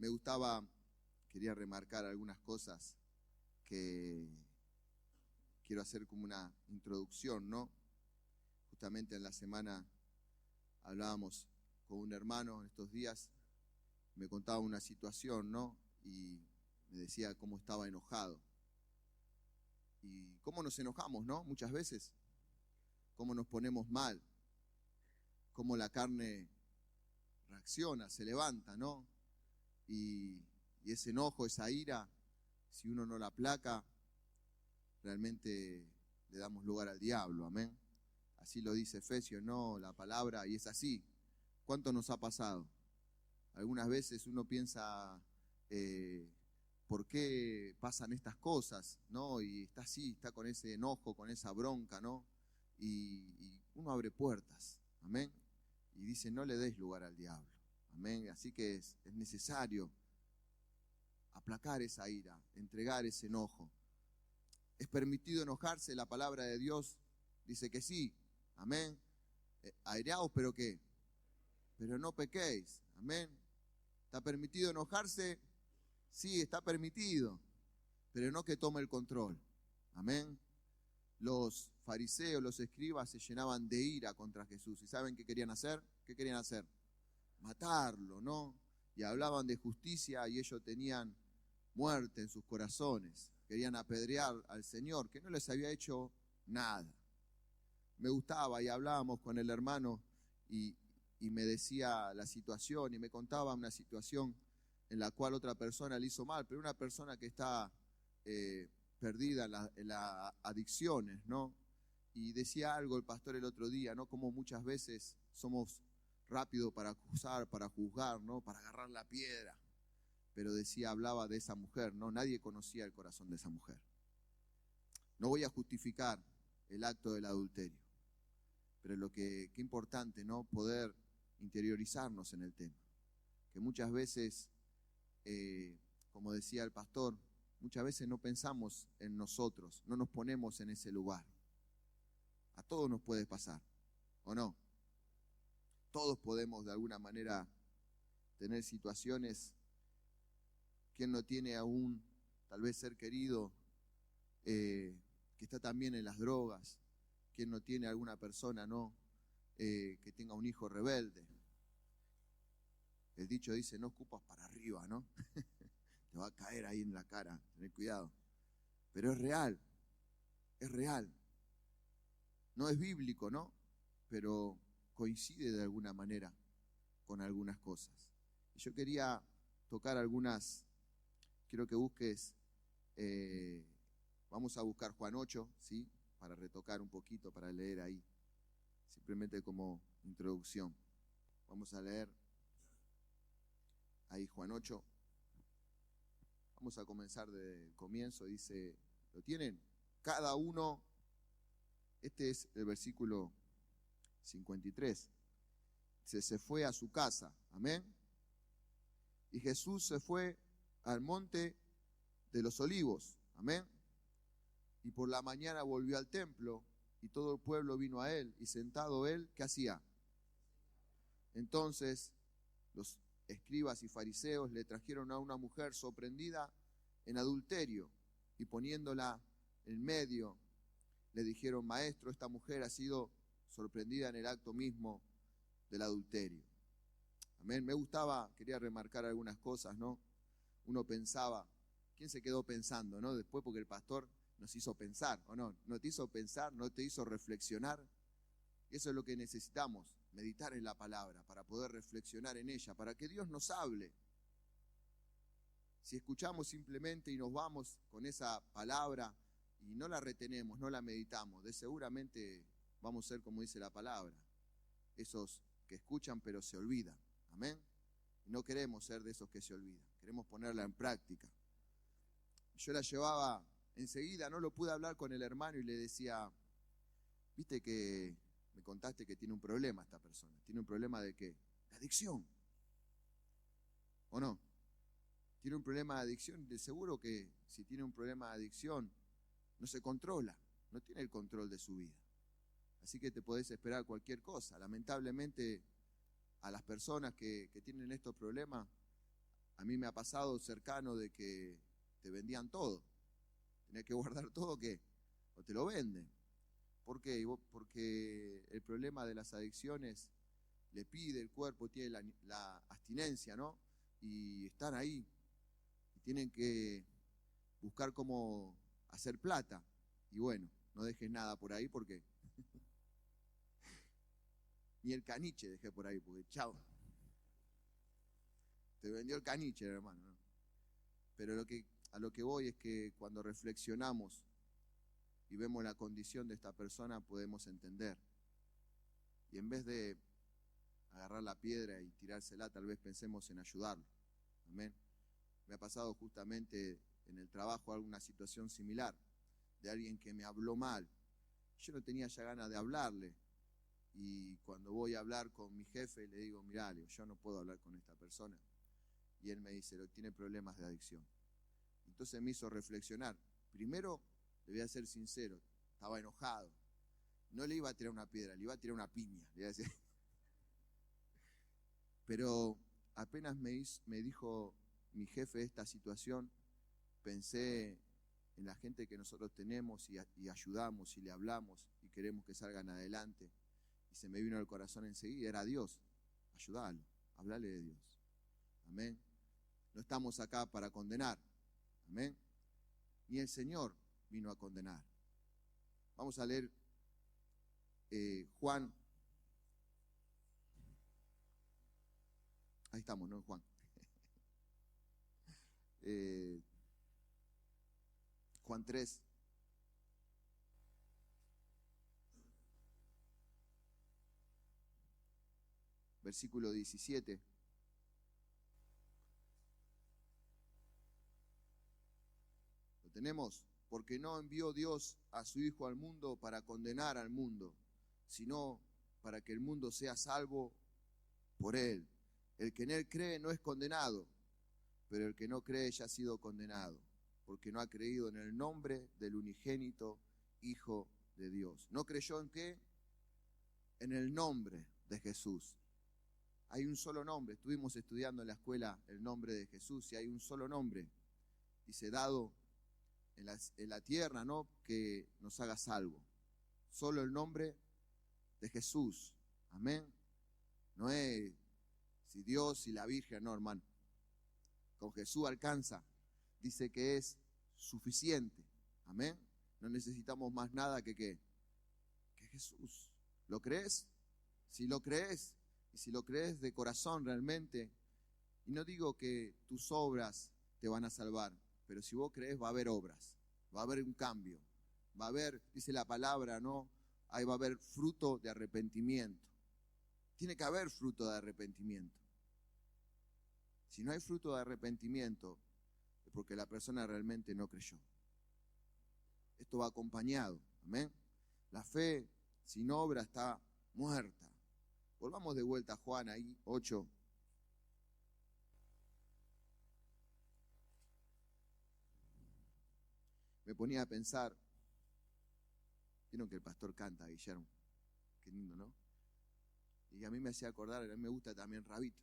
me gustaba, quería remarcar algunas cosas que quiero hacer como una introducción, ¿no? Justamente en la semana hablábamos con un hermano en estos días, me contaba una situación, ¿no? Y me decía cómo estaba enojado. Y cómo nos enojamos, ¿no? Muchas veces, cómo nos ponemos mal, cómo la carne reacciona, se levanta, ¿no? Y ese enojo, esa ira, si uno no la aplaca, realmente le damos lugar al diablo, amén. Así lo dice Efesios, ¿no? La palabra, y es así. ¿Cuánto nos ha pasado? Algunas veces uno piensa, ¿por qué pasan estas cosas? ¿No? Y está así, está con ese enojo, con esa bronca, ¿no? Y uno abre puertas, amén. Y dice, no le des lugar al diablo, amén. Así que es necesario aplacar esa ira, entregar ese enojo. ¿Es permitido enojarse? La palabra de Dios dice que sí, amén. Aireaos, pero ¿qué? Pero no pequéis, amén. ¿Está permitido enojarse? Sí, está permitido, pero no que tome el control, amén. Los fariseos, los escribas se llenaban de ira contra Jesús. ¿Y saben qué querían hacer? ¿Qué querían hacer? Matarlo, ¿no? Y hablaban de justicia y ellos tenían muerte en sus corazones. Querían apedrear al Señor, que no les había hecho nada. Me gustaba y hablábamos con el hermano y me decía la situación y me contaba una situación en la cual otra persona le hizo mal, pero una persona que está perdida en las adicciones, ¿no? Y decía algo el pastor el otro día, ¿no? Como muchas veces somos rápidos para acusar, para juzgar, ¿no? Para agarrar la piedra. Pero decía, hablaba de esa mujer, ¿no? Nadie conocía el corazón de esa mujer. No voy a justificar el acto del adulterio, pero qué importante, ¿no? Poder interiorizarnos en el tema. Que muchas veces, como decía el pastor, muchas veces no pensamos en nosotros, no nos ponemos en ese lugar. A todos nos puede pasar, ¿o no? Todos podemos de alguna manera tener situaciones. ¿Quién no tiene aún tal vez ser querido que está también en las drogas? ¿Quién no tiene alguna persona, no, que tenga un hijo rebelde? El dicho dice, no escupas para arriba, ¿no? Te va a caer ahí en la cara, ten cuidado. Pero es real, es real. No es bíblico, ¿no? Pero coincide de alguna manera con algunas cosas. Y yo quería tocar algunas, quiero que busques, vamos a buscar Juan 8, ¿sí? Para retocar un poquito, para leer ahí, simplemente como introducción. Vamos a leer ahí Juan 8. Vamos a comenzar desde el comienzo, dice, ¿lo tienen? Cada uno, este es el versículo 53, se fue a su casa, amén. Y Jesús se fue al monte de los olivos, amén. Y por la mañana volvió al templo y todo el pueblo vino a él y sentado él, ¿qué hacía? Entonces los escribas y fariseos le trajeron a una mujer sorprendida en adulterio y poniéndola en medio le dijeron, maestro, esta mujer ha sido sorprendida en el acto mismo del adulterio. Amén. Me gustaba, quería remarcar algunas cosas, ¿no? Uno pensaba, ¿quién se quedó pensando, no? Después porque el pastor nos hizo pensar, ¿o no? ¿No te hizo pensar? ¿No te hizo reflexionar? Y eso es lo que necesitamos, meditar en la palabra, para poder reflexionar en ella, para que Dios nos hable. Si escuchamos simplemente y nos vamos con esa palabra y no la retenemos, no la meditamos, de seguramente vamos a ser como dice la palabra, esos que escuchan pero se olvidan, amén. No queremos ser de esos que se olvidan, queremos ponerla en práctica. Yo la llevaba enseguida, no lo pude hablar con el hermano y le decía, viste que me contaste que tiene un problema esta persona. ¿Tiene un problema de qué? De adicción. ¿O no? Tiene un problema de adicción. De seguro que si tiene un problema de adicción, no se controla. No tiene el control de su vida. Así que te podés esperar cualquier cosa. Lamentablemente, a las personas que tienen estos problemas, A mí me ha pasado cercano de que te vendían todo. Tenés que guardar todo, ¿qué? O te lo venden. ¿Por qué? Porque el problema de las adicciones le pide, el cuerpo tiene la abstinencia, ¿no? Y están ahí. Y tienen que buscar cómo hacer plata. Y bueno, no dejes nada por ahí porque ni el caniche dejé por ahí, porque chao. Te vendió el caniche, hermano, ¿no? Pero a lo que voy es que cuando reflexionamos y vemos la condición de esta persona, podemos entender. Y en vez de agarrar la piedra y tirársela, tal vez pensemos en ayudarlo. Amén. Me ha pasado justamente en el trabajo alguna situación similar, de alguien que me habló mal. Yo no tenía ya ganas de hablarle. Y cuando voy a hablar con mi jefe, le digo, mirá, yo no puedo hablar con esta persona. Y él me dice, tiene problemas de adicción. Entonces me hizo reflexionar. Primero, le voy a ser sincero, estaba enojado. No le iba a tirar una piedra, le iba a tirar una piña. Le iba a decir. Pero apenas me dijo mi jefe esta situación, pensé en la gente que nosotros tenemos y ayudamos y le hablamos y queremos que salgan adelante. Y se me vino al corazón enseguida, era Dios. Ayúdalo, hablale de Dios. Amén. No estamos acá para condenar. Amén. Ni el Señor vino a condenar. Vamos a leer Juan. Ahí estamos, ¿no? Juan. Juan 3. Versículo 17. ¿Lo tenemos? Porque no envió Dios a su Hijo al mundo para condenar al mundo, sino para que el mundo sea salvo por él. El que en él cree no es condenado, pero el que no cree ya ha sido condenado, porque no ha creído en el nombre del unigénito Hijo de Dios. ¿No creyó en qué? En el nombre de Jesús. Hay un solo nombre. Estuvimos estudiando en la escuela el nombre de Jesús y hay un solo nombre. Dice, dado en la tierra, ¿no? Que nos haga salvo. Solo el nombre de Jesús. Amén. No es si Dios y la Virgen, no, hermano. Con Jesús alcanza. Dice que es suficiente. Amén. No necesitamos más nada que Jesús. ¿Lo crees? Si lo crees, y si lo crees de corazón realmente, y no digo que tus obras te van a salvar, pero si vos crees va a haber obras, va a haber un cambio, va a haber, dice la palabra, ¿no? Ahí va a haber fruto de arrepentimiento. Tiene que haber fruto de arrepentimiento. Si no hay fruto de arrepentimiento, es porque la persona realmente no creyó. Esto va acompañado, amén. La fe sin obra está muerta. Volvamos de vuelta a Juan, ahí, 8. Me ponía a pensar, vieron que el pastor canta, Guillermo, qué lindo, ¿no? Y a mí me hacía acordar, a mí me gusta también Rabito.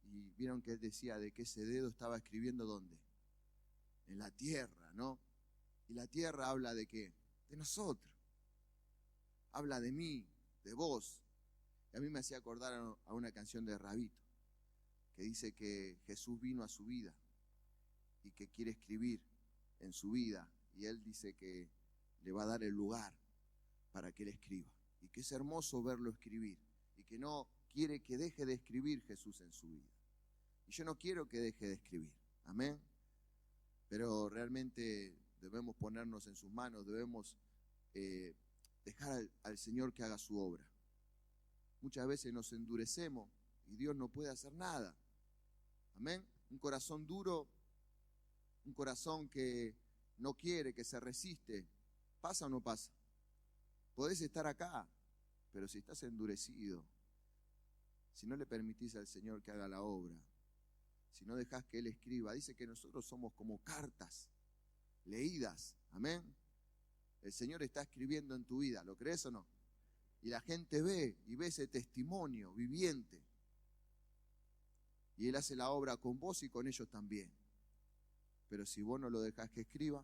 Y vieron que él decía de que ese dedo estaba escribiendo ¿dónde? En la tierra, ¿no? Y la tierra habla de qué? De nosotros. Habla de mí, de vos. Y a mí me hacía acordar a una canción de Rabito, que dice que Jesús vino a su vida y que quiere escribir en su vida. Y él dice que le va a dar el lugar para que él escriba. Y que es hermoso verlo escribir. Y que no quiere que deje de escribir Jesús en su vida. Y yo no quiero que deje de escribir. Amén. Pero realmente debemos ponernos en sus manos, debemos dejar al Señor que haga su obra. Muchas veces nos endurecemos y Dios no puede hacer nada. Amén. Un corazón duro, un corazón que no quiere, que se resiste. ¿Pasa o no pasa? Podés estar acá, pero si estás endurecido, si no le permitís al Señor que haga la obra, si no dejás que Él escriba, dice que nosotros somos como cartas leídas. Amén. El Señor está escribiendo en tu vida, ¿lo crees o no? Y la gente ve ese testimonio viviente. Y Él hace la obra con vos y con ellos también. Pero si vos no lo dejás que escriba,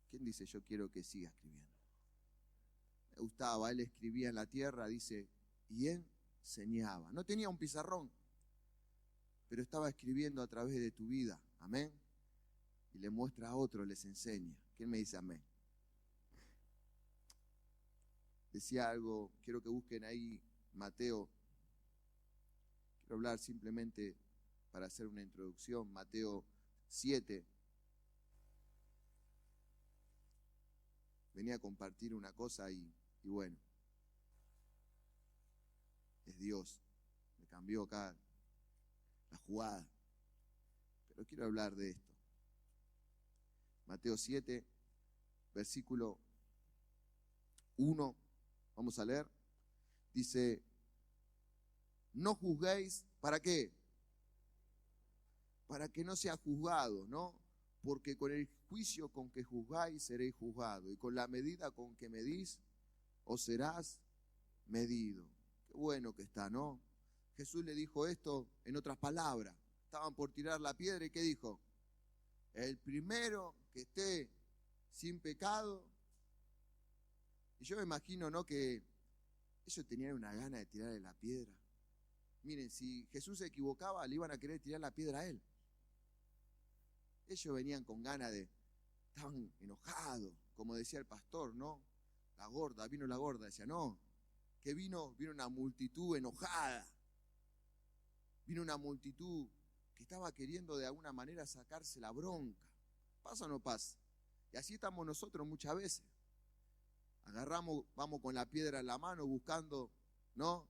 ¿quién dice yo quiero que siga escribiendo? Me gustaba, Él escribía en la tierra, dice, y enseñaba. No tenía un pizarrón, pero estaba escribiendo a través de tu vida. Amén. Y le muestra a otros, les enseña. ¿Quién me dice amén? Decía algo, quiero que busquen ahí Mateo. Quiero hablar simplemente para hacer una introducción. Mateo 7. Venía a compartir una cosa y bueno, es Dios. Me cambió acá la jugada. Pero quiero hablar de esto. Mateo 7, versículo 1. Vamos a leer. Dice, no juzguéis, ¿para qué? Para que no sea juzgado, ¿no? Porque con el juicio con que juzgáis seréis juzgados, y con la medida con que medís, os serás medido. Qué bueno que está, ¿no? Jesús le dijo esto en otras palabras. Estaban por tirar la piedra y ¿qué dijo? El primero que esté sin pecado. Y yo me imagino, ¿no?, que ellos tenían una gana de tirarle la piedra. Miren, si Jesús se equivocaba, le iban a querer tirar la piedra a él. Ellos venían con ganas estaban enojados, como decía el pastor, ¿no? Vino la gorda, decía, no, que vino una multitud enojada. Vino una multitud que estaba queriendo de alguna manera sacarse la bronca. ¿Pasa o no pasa? Y así estamos nosotros muchas veces. Agarramos, vamos con la piedra en la mano buscando, ¿no?,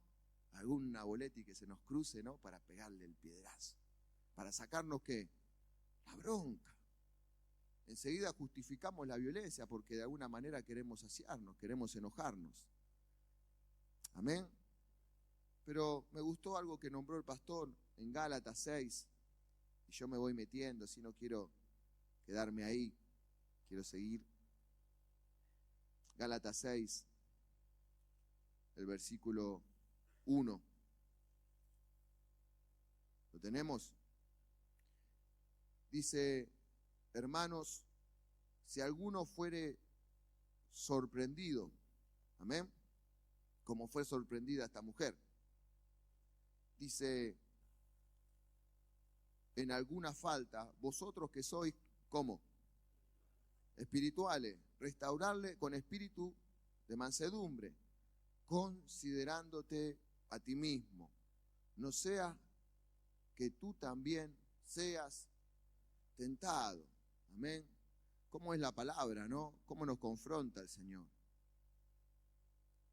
alguna boleta que se nos cruce, ¿no?, para pegarle el piedrazo. Para sacarnos, ¿qué? La bronca. Enseguida justificamos la violencia porque de alguna manera queremos saciarnos, queremos enojarnos. Amén. Pero me gustó algo que nombró el pastor en Gálatas 6, y yo me voy metiendo, si no quiero quedarme ahí, quiero seguir. Gálatas 6, el versículo 1. ¿Lo tenemos? Dice, hermanos, si alguno fuere sorprendido, amén, como fue sorprendida esta mujer, dice, en alguna falta, vosotros que sois, ¿cómo? Espirituales, restaurarle con espíritu de mansedumbre, considerándote a ti mismo, no sea que tú también seas tentado. Amén. ¿Cómo es la palabra, no? ¿Cómo nos confronta el Señor?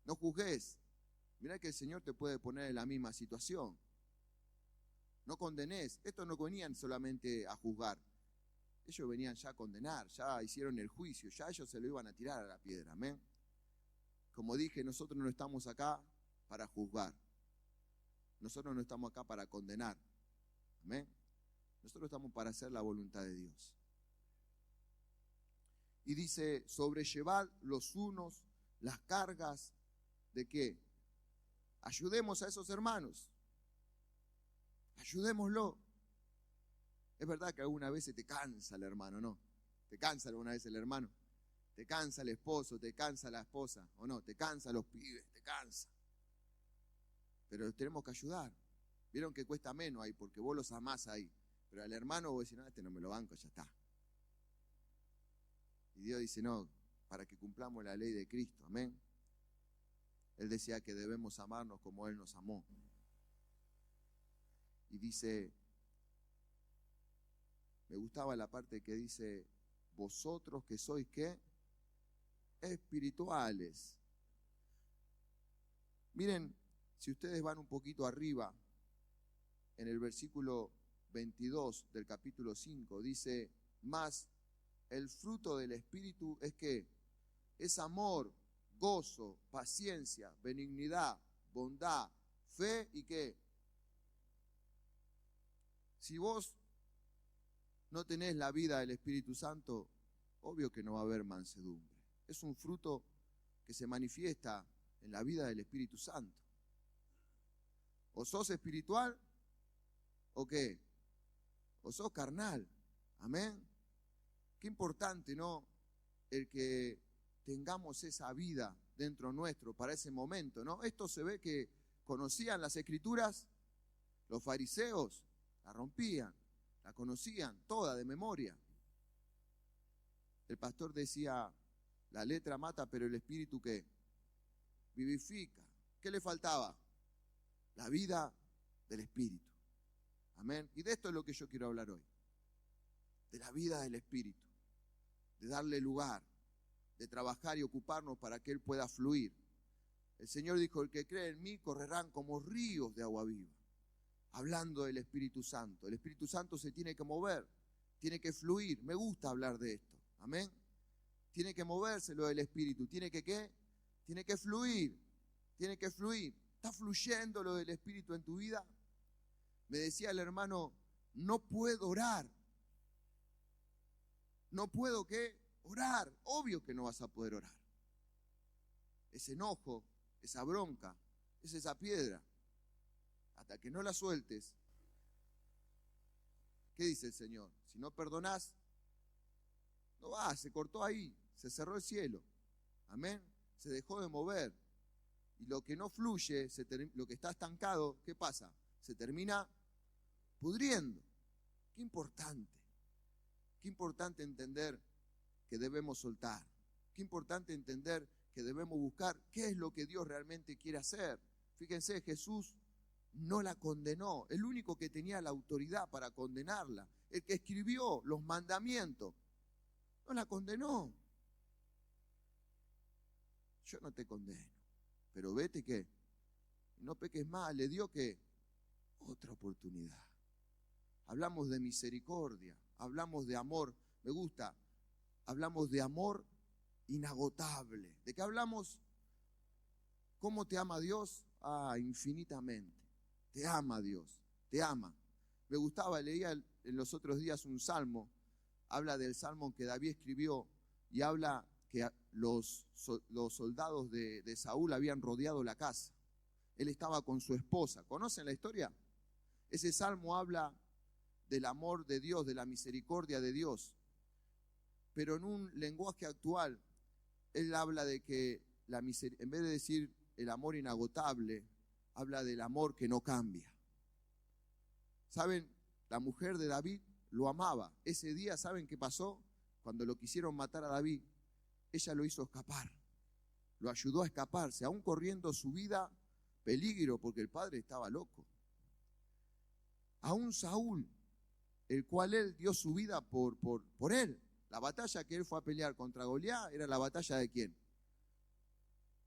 No juzgues. Mirá que el Señor te puede poner en la misma situación. No condenés. Estos no venían solamente a juzgar. Ellos venían ya a condenar, ya hicieron el juicio, ya ellos se lo iban a tirar a la piedra. Amén. Como dije, nosotros no estamos acá para juzgar. Nosotros no estamos acá para condenar. Amén. Nosotros estamos para hacer la voluntad de Dios. Y dice, sobrellevad los unos las cargas de qué. Ayudemos a esos hermanos. Ayudémoslo. Es verdad que alguna vez te cansa el hermano, ¿no? ¿Te cansa alguna vez el hermano? ¿Te cansa el esposo? ¿Te cansa la esposa? ¿O no? ¿Te cansa los pibes? ¿Te cansa? Pero los tenemos que ayudar. Vieron que cuesta menos ahí porque vos los amás ahí. Pero al hermano vos decís, no, este no me lo banco, ya está. Y Dios dice, no, para que cumplamos la ley de Cristo, amén. Él decía que debemos amarnos como Él nos amó. Y dice, me gustaba la parte que dice, vosotros que sois, ¿qué? Espirituales. Miren, si ustedes van un poquito arriba, en el versículo 22 del capítulo 5, dice, más el fruto del Espíritu es ¿qué? Es amor, gozo, paciencia, benignidad, bondad, fe y ¿qué? Si vos no tenés la vida del Espíritu Santo, obvio que no va a haber mansedumbre. Es un fruto que se manifiesta en la vida del Espíritu Santo. O sos espiritual ¿O qué? ¿O sos carnal? Amén. Qué importante, ¿no? El que tengamos esa vida dentro nuestro para ese momento, ¿no? Esto se ve que conocían las Escrituras, los fariseos la rompían, la conocían toda de memoria. El pastor decía, la letra mata, pero el espíritu ¿qué? Vivifica. ¿Qué le faltaba? La vida del espíritu. Amén. Y de esto es lo que yo quiero hablar hoy. De la vida del espíritu. De darle lugar. De trabajar y ocuparnos para que Él pueda fluir. El Señor dijo, el que cree en mí correrán como ríos de agua viva. Hablando del Espíritu Santo. El Espíritu Santo se tiene que mover, tiene que fluir. Me gusta hablar de esto. Amén. Tiene que moverse lo del Espíritu. ¿Tiene que qué? Tiene que fluir. Tiene que fluir. ¿Está fluyendo lo del Espíritu en tu vida? Me decía el hermano, no puedo orar. ¿No puedo qué? Orar. Obvio que no vas a poder orar. Ese enojo, esa bronca, es esa piedra. Hasta que no la sueltes. ¿Qué dice el Señor? Si no perdonás, no va, se cortó ahí, se cerró el cielo. Amén. Se dejó de mover. Y lo que no fluye, lo que está estancado, ¿qué pasa? Se termina pudriendo. Qué importante entender que debemos soltar. Qué importante entender que debemos buscar qué es lo que Dios realmente quiere hacer. Fíjense, Jesús no la condenó. El único que tenía la autoridad para condenarla, el que escribió los mandamientos, no la condenó. Yo no te condeno, pero vete que no peques más. Le dio que otra oportunidad. Hablamos de misericordia, hablamos de amor. Me gusta, hablamos de amor inagotable. ¿De qué hablamos? ¿Cómo te ama Dios? Infinitamente. Te ama Dios, te ama. Me gustaba, leía en los otros días un salmo, habla del salmo que David escribió y habla que los soldados de Saúl habían rodeado la casa. Él estaba con su esposa. ¿Conocen la historia? Ese salmo habla del amor de Dios, de la misericordia de Dios. Pero en un lenguaje actual, él habla de que en vez de decir el amor inagotable, habla del amor que no cambia. ¿Saben? La mujer de David lo amaba. Ese día, ¿saben qué pasó? Cuando lo quisieron matar a David, ella lo hizo escapar. Lo ayudó a escaparse, aún corriendo su vida, peligro, porque el padre estaba loco. Aún Saúl, el cual él dio su vida por él. La batalla que él fue a pelear contra Goliat era la batalla ¿de quién?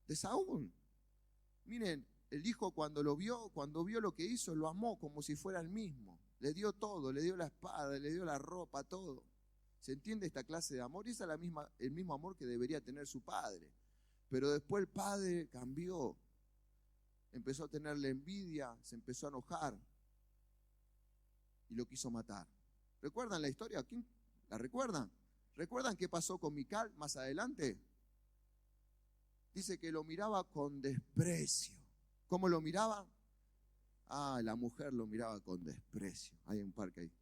De Saúl. Miren, el hijo cuando vio lo que hizo, lo amó como si fuera el mismo. Le dio todo, le dio la espada, le dio la ropa, todo. ¿Se entiende esta clase de amor? Y esa es el mismo amor que debería tener su padre. Pero después el padre cambió. Empezó a tenerle envidia, se empezó a enojar y lo quiso matar. ¿Recuerdan la historia? ¿Quién la recuerdan? ¿Recuerdan qué pasó con Mical más adelante? Dice que lo miraba con desprecio. ¿Cómo lo miraba? La mujer lo miraba con desprecio. Hay un parque ahí.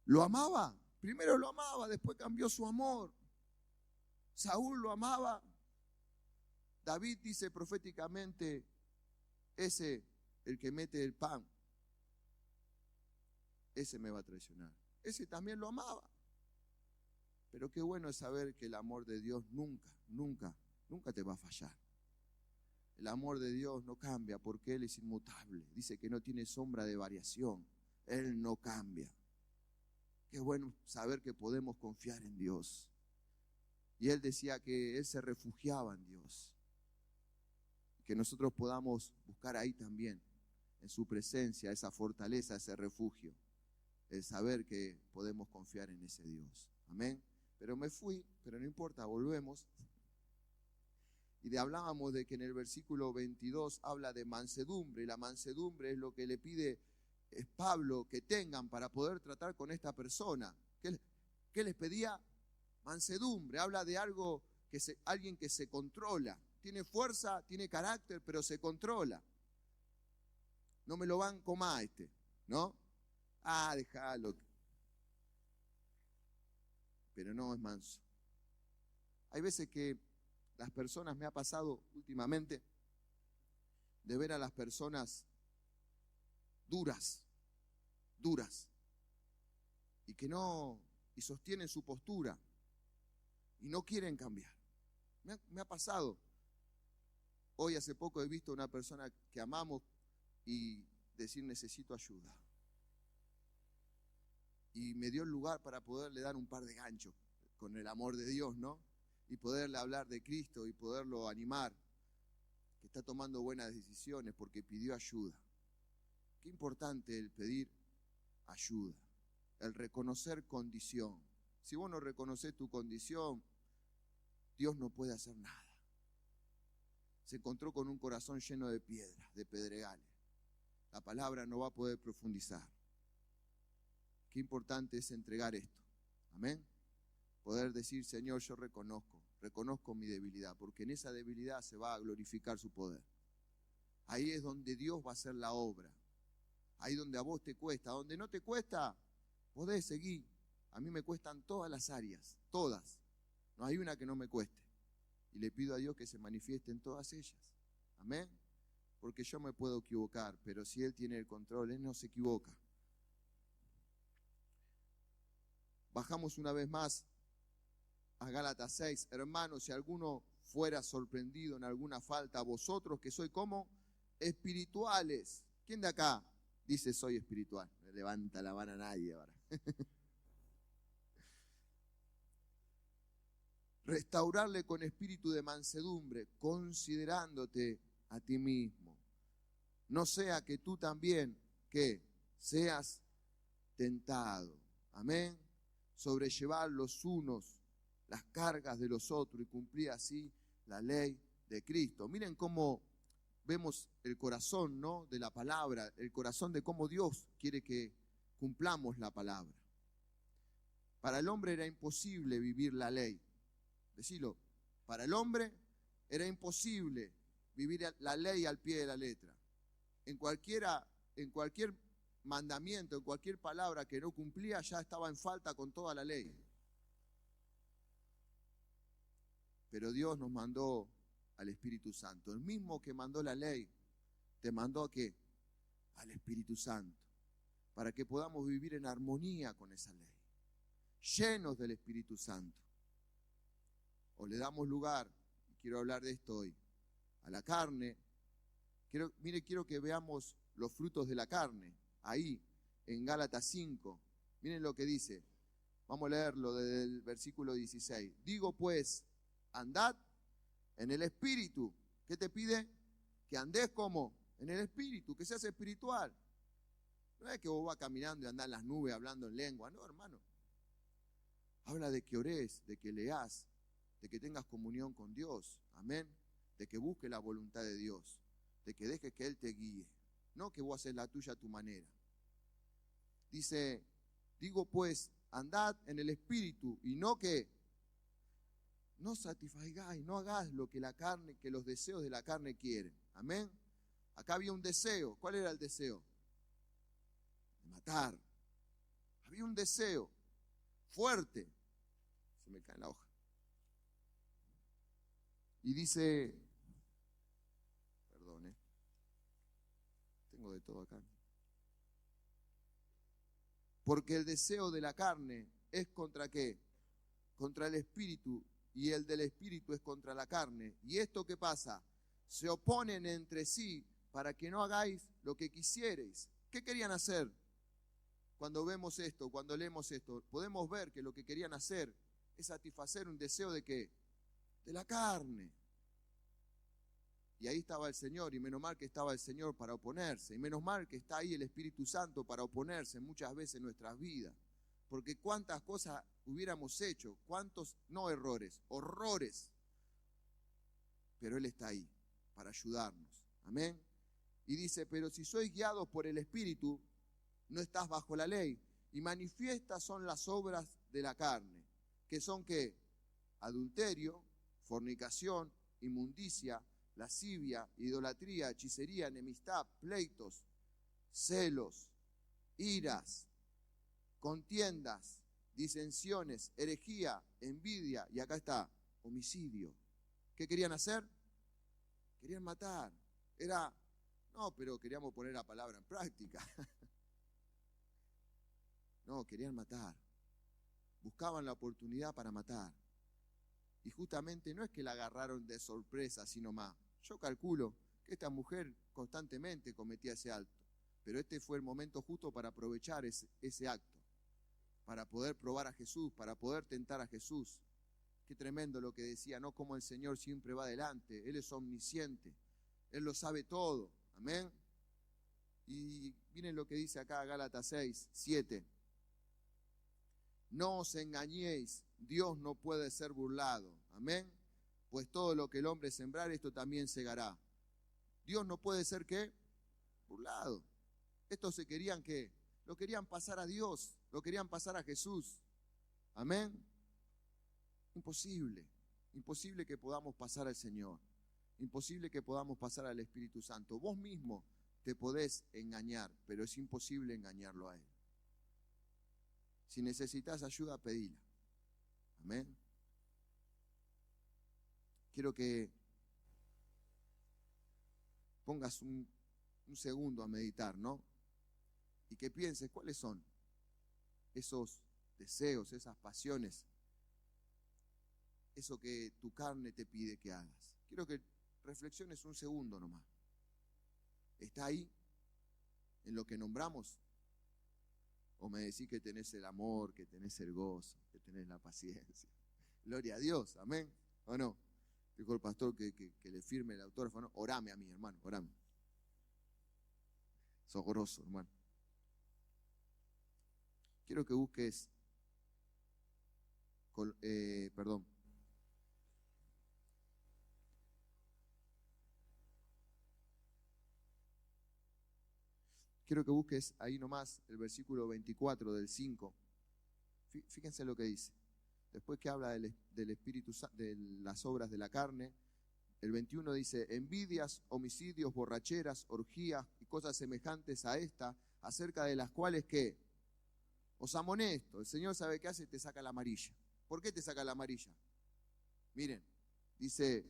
¿Lo amaba? Primero lo amaba, después cambió su amor. Saúl lo amaba. David dice proféticamente, ese, el que mete el pan, ese me va a traicionar. Ese también lo amaba. Pero qué bueno es saber que el amor de Dios nunca te va a fallar. El amor de Dios no cambia porque Él es inmutable. Dice que no tiene sombra de variación. Él no cambia. Qué bueno saber que podemos confiar en Dios. Y Él decía que Él se refugiaba en Dios. Que nosotros podamos buscar ahí también, en su presencia, esa fortaleza, ese refugio. El saber que podemos confiar en ese Dios. Amén. Pero me fui, pero no importa, volvemos. Y hablábamos de que en el versículo 22 habla de mansedumbre. Y la mansedumbre es lo que le pide Pablo que tengan para poder tratar con esta persona. ¿Qué les pedía? Mansedumbre. Habla de alguien que se controla. Tiene fuerza, tiene carácter, pero se controla. no me lo banco más ¿no? Déjalo. Pero no es manso. Hay veces que las personas, me ha pasado últimamente, de ver a las personas duras, y sostienen su postura, y no quieren cambiar. Me ha pasado. Hoy hace poco he visto a una persona que amamos y decir necesito ayuda. Y me dio el lugar para poderle dar un par de ganchos con el amor de Dios, ¿no? Y poderle hablar de Cristo y poderlo animar, que está tomando buenas decisiones porque pidió ayuda. Qué importante el pedir ayuda, el reconocer condición. Si vos no reconoces tu condición, Dios no puede hacer nada. Se encontró con un corazón lleno de piedras, de pedregales. La palabra no va a poder profundizar. Qué importante es entregar esto. Amén. Poder decir, Señor, yo reconozco mi debilidad, porque en esa debilidad se va a glorificar su poder. Ahí es donde Dios va a hacer la obra. Ahí donde a vos te cuesta. Donde no te cuesta, podés seguir. A mí me cuestan todas las áreas, todas. No hay una que no me cueste. Y le pido a Dios que se manifieste en todas ellas. Amén. Porque yo me puedo equivocar, pero si Él tiene el control, Él no se equivoca. Bajamos una vez más a Gálatas 6. Hermanos, si alguno fuera sorprendido en alguna falta, vosotros que sois como espirituales. ¿Quién de acá dice soy espiritual? No levanta la mano a nadie ahora. Restaurarle con espíritu de mansedumbre, considerándote a ti mismo. No sea que tú también, que seas tentado. Amén. Sobrellevar los unos las cargas de los otros y cumplir así la ley de Cristo. Miren cómo vemos el corazón, ¿no?, de la palabra, el corazón de cómo Dios quiere que cumplamos la palabra. Para el hombre era imposible vivir la ley. Decilo, para el hombre era imposible vivir la ley al pie de la letra. En cualquier mandamiento, en cualquier palabra que no cumplía, ya estaba en falta con toda la ley. Pero Dios nos mandó al Espíritu Santo. El mismo que mandó la ley, te mandó ¿a qué? Al Espíritu Santo. Para que podamos vivir en armonía con esa ley. Llenos del Espíritu Santo. O le damos lugar, y quiero hablar de esto hoy, a la carne. Quiero que veamos los frutos de la carne. Ahí, en Gálatas 5. Miren lo que dice. Vamos a leerlo desde el versículo 16. Digo pues, andad en el Espíritu. ¿Qué te pide? Que andes como en el Espíritu, que seas espiritual. No es que vos vas caminando y andás en las nubes hablando en lengua, no, hermano. Habla de que orés, de que leás, de que tengas comunión con Dios, amén, de que busques la voluntad de Dios, de que dejes que Él te guíe, no que vos haces la tuya a tu manera. Dice, digo pues, andad en el Espíritu y no que no satisfagáis, no hagáis lo que la carne, que los deseos de la carne quieren, amén. Acá había un deseo. ¿Cuál era el deseo? De matar. Había un deseo fuerte. Se me cae la hoja. Y dice, perdón, tengo de todo acá. Porque el deseo de la carne es contra ¿qué? Contra el espíritu, y el del espíritu es contra la carne. ¿Y esto qué pasa? Se oponen entre sí para que no hagáis lo que quisierais. ¿Qué querían hacer? Cuando vemos esto, cuando leemos esto, podemos ver que lo que querían hacer es satisfacer un deseo de ¿qué? De la carne. Y ahí estaba el Señor, y menos mal que estaba el Señor para oponerse, y menos mal que está ahí el Espíritu Santo para oponerse muchas veces en nuestras vidas. Porque cuántas cosas hubiéramos hecho, cuántos, no errores, horrores. Pero Él está ahí para ayudarnos. Amén. Y dice, pero si sois guiados por el Espíritu, no estás bajo la ley. Y manifiestas son las obras de la carne, que son ¿qué? Adulterio, fornicación, inmundicia, lascivia, idolatría, hechicería, enemistad, pleitos, celos, iras, contiendas, disensiones, herejía, envidia, y acá está, homicidio. ¿Qué querían hacer? Querían matar. No, pero queríamos poner la palabra en práctica. No, querían matar. Buscaban la oportunidad para matar. Y justamente no es que la agarraron de sorpresa, sino más. Yo calculo que esta mujer constantemente cometía ese acto, pero este fue el momento justo para aprovechar ese acto, para poder probar a Jesús, para poder tentar a Jesús. Qué tremendo lo que decía, ¿no? Como el Señor siempre va adelante, Él es omnisciente, Él lo sabe todo, amén. Y miren lo que dice acá Gálatas 6, 7. No os engañéis, Dios no puede ser burlado, amén. Pues todo lo que el hombre sembrar, esto también segará. Dios no puede ser, ¿qué? Burlado. Estos se querían, ¿qué? Lo querían pasar a Dios, lo querían pasar a Jesús, amén. Imposible, imposible que podamos pasar al Señor, imposible que podamos pasar al Espíritu Santo. Vos mismo te podés engañar, pero es imposible engañarlo a Él. Si necesitas ayuda, pedila. Amén. Quiero que pongas un segundo a meditar, ¿no? Y que pienses cuáles son esos deseos, esas pasiones, eso que tu carne te pide que hagas. Quiero que reflexiones un segundo nomás. ¿Está ahí en lo que nombramos? ¿O me decís que tenés el amor, que tenés el gozo, que tenés la paciencia? Gloria a Dios, amén. ¿O no? Dijo el pastor que le firme el autógrafo, ¿no? Orame a mí, hermano, orame. Socorroso, hermano. Quiero que busques, Quiero que busques ahí nomás el versículo 24 del 5. Fíjense lo que dice. Después que habla del Espíritu Santo, de las obras de la carne, el 21 dice: envidias, homicidios, borracheras, orgías y cosas semejantes a esta, acerca de las cuales, ¿qué? Os amonesto. El Señor sabe qué hace, te saca la amarilla. ¿Por qué te saca la amarilla? Miren, dice: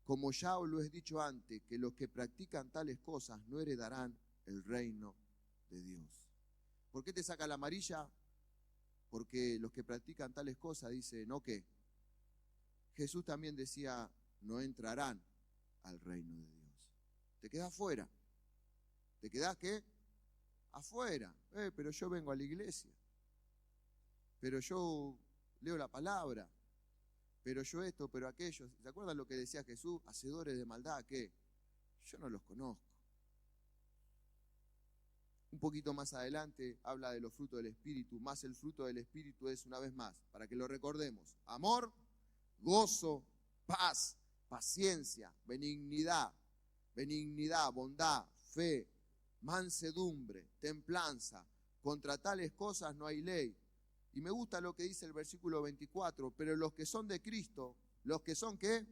como ya os lo he dicho antes, que los que practican tales cosas no heredarán el reino de Dios. ¿Por qué te saca la amarilla? Porque los que practican tales cosas, dice, ¿no qué? Jesús también decía, no entrarán al reino de Dios. Te quedás afuera. ¿Te quedás qué? Afuera. Pero yo vengo a la iglesia. Pero yo leo la palabra. Pero yo esto, pero aquello. ¿Se acuerdan lo que decía Jesús? Hacedores de maldad, ¿qué? Yo no los conozco. Un poquito más adelante habla de los frutos del Espíritu, más el fruto del Espíritu es, una vez más, para que lo recordemos: amor, gozo, paz, paciencia, benignidad, bondad, fe, mansedumbre, templanza. Contra tales cosas no hay ley. Y me gusta lo que dice el versículo 24, pero los que son de Cristo, los que son ¿qué?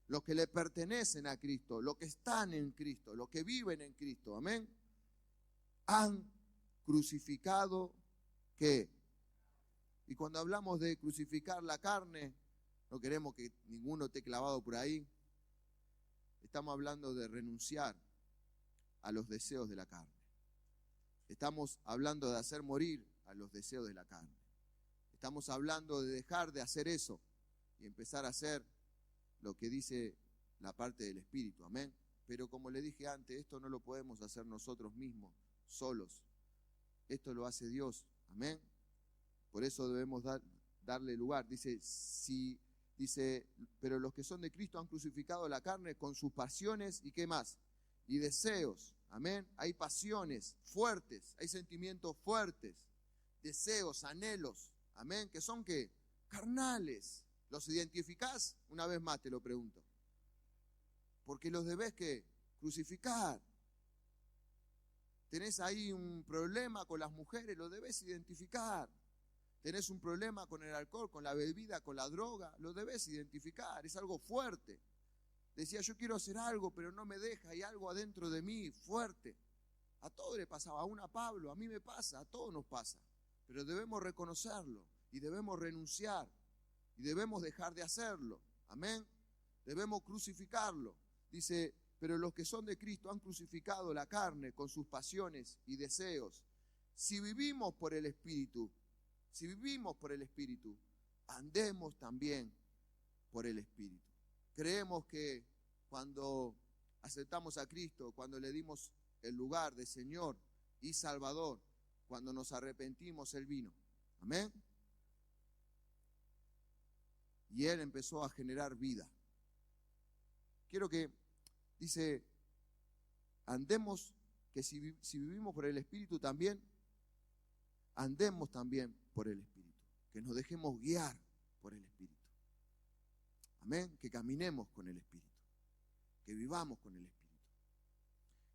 Los que le pertenecen a Cristo, los que están en Cristo, los que viven en Cristo, amén, han crucificado ¿qué? Y cuando hablamos de crucificar la carne, no queremos que ninguno esté clavado por ahí. Estamos hablando de renunciar a los deseos de la carne. Estamos hablando de hacer morir a los deseos de la carne. Estamos hablando de dejar de hacer eso y empezar a hacer lo que dice la parte del Espíritu, amén. Pero como le dije antes, esto no lo podemos hacer nosotros mismos, solos. Esto lo hace Dios, amén. Por eso debemos darle lugar. Dice, pero los que son de Cristo han crucificado la carne con sus pasiones y ¿qué más? Y deseos, amén. Hay pasiones fuertes, hay sentimientos fuertes, deseos, anhelos, amén, que son ¿qué? Carnales. ¿Los identificás? Una vez más te lo pregunto. Porque los debés ¿qué? Crucificar. Tenés ahí un problema con las mujeres, lo debés identificar. Tenés un problema con el alcohol, con la bebida, con la droga, lo debés identificar. Es algo fuerte. decía, yo quiero hacer algo, pero no me deja, hay algo adentro de mí fuerte. A todo le pasaba, aún a Pablo, a mí me pasa, a todos nos pasa. Pero debemos reconocerlo y debemos renunciar y debemos dejar de hacerlo. Amén. Debemos crucificarlo. Dice, pero los que son de Cristo han crucificado la carne con sus pasiones y deseos. Si vivimos por el Espíritu, andemos también por el Espíritu. Creemos que cuando aceptamos a Cristo, cuando le dimos el lugar de Señor y Salvador, cuando nos arrepentimos, Él vino. Amén. Y Él empezó a generar vida. Quiero que, dice, andemos, que si vivimos por el Espíritu también, andemos también por el Espíritu. Que nos dejemos guiar por el Espíritu. Amén. Que caminemos con el Espíritu. Que vivamos con el Espíritu.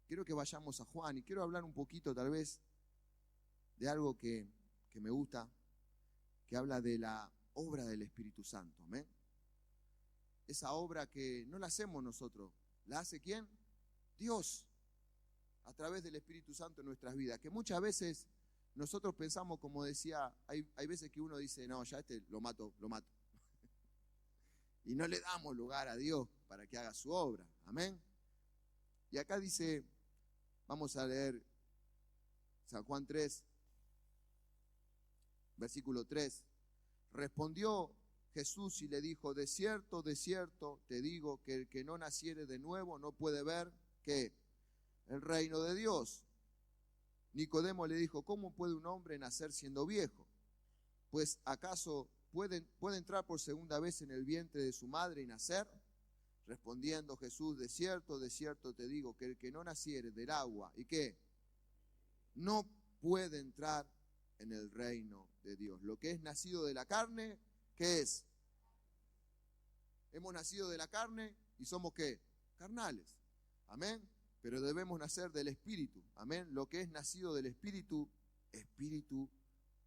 Quiero que vayamos a Juan y quiero hablar un poquito tal vez de algo que me gusta, que habla de la obra del Espíritu Santo. Amén. Esa obra que no la hacemos nosotros, ¿la hace quién? Dios, a través del Espíritu Santo en nuestras vidas, que muchas veces nosotros pensamos, como decía, hay veces que uno dice, no, ya lo mato. Y no le damos lugar a Dios para que haga su obra. Amén. Y acá dice, vamos a leer San Juan 3, versículo 3. Respondió Jesús y le dijo, de cierto te digo que el que no naciere de nuevo no puede ver, ¿qué? El reino de Dios. Nicodemo le dijo, ¿cómo puede un hombre nacer siendo viejo? Pues ¿acaso puede entrar por segunda vez en el vientre de su madre y nacer? Respondiendo Jesús, de cierto te digo que el que no naciere del agua, ¿y qué? No puede entrar en el reino de Dios. Lo que es nacido de la carne, ¿qué es? Hemos nacido de la carne y somos ¿qué? Carnales. Amén. Pero debemos nacer del Espíritu. Amén. Lo que es nacido del Espíritu, Espíritu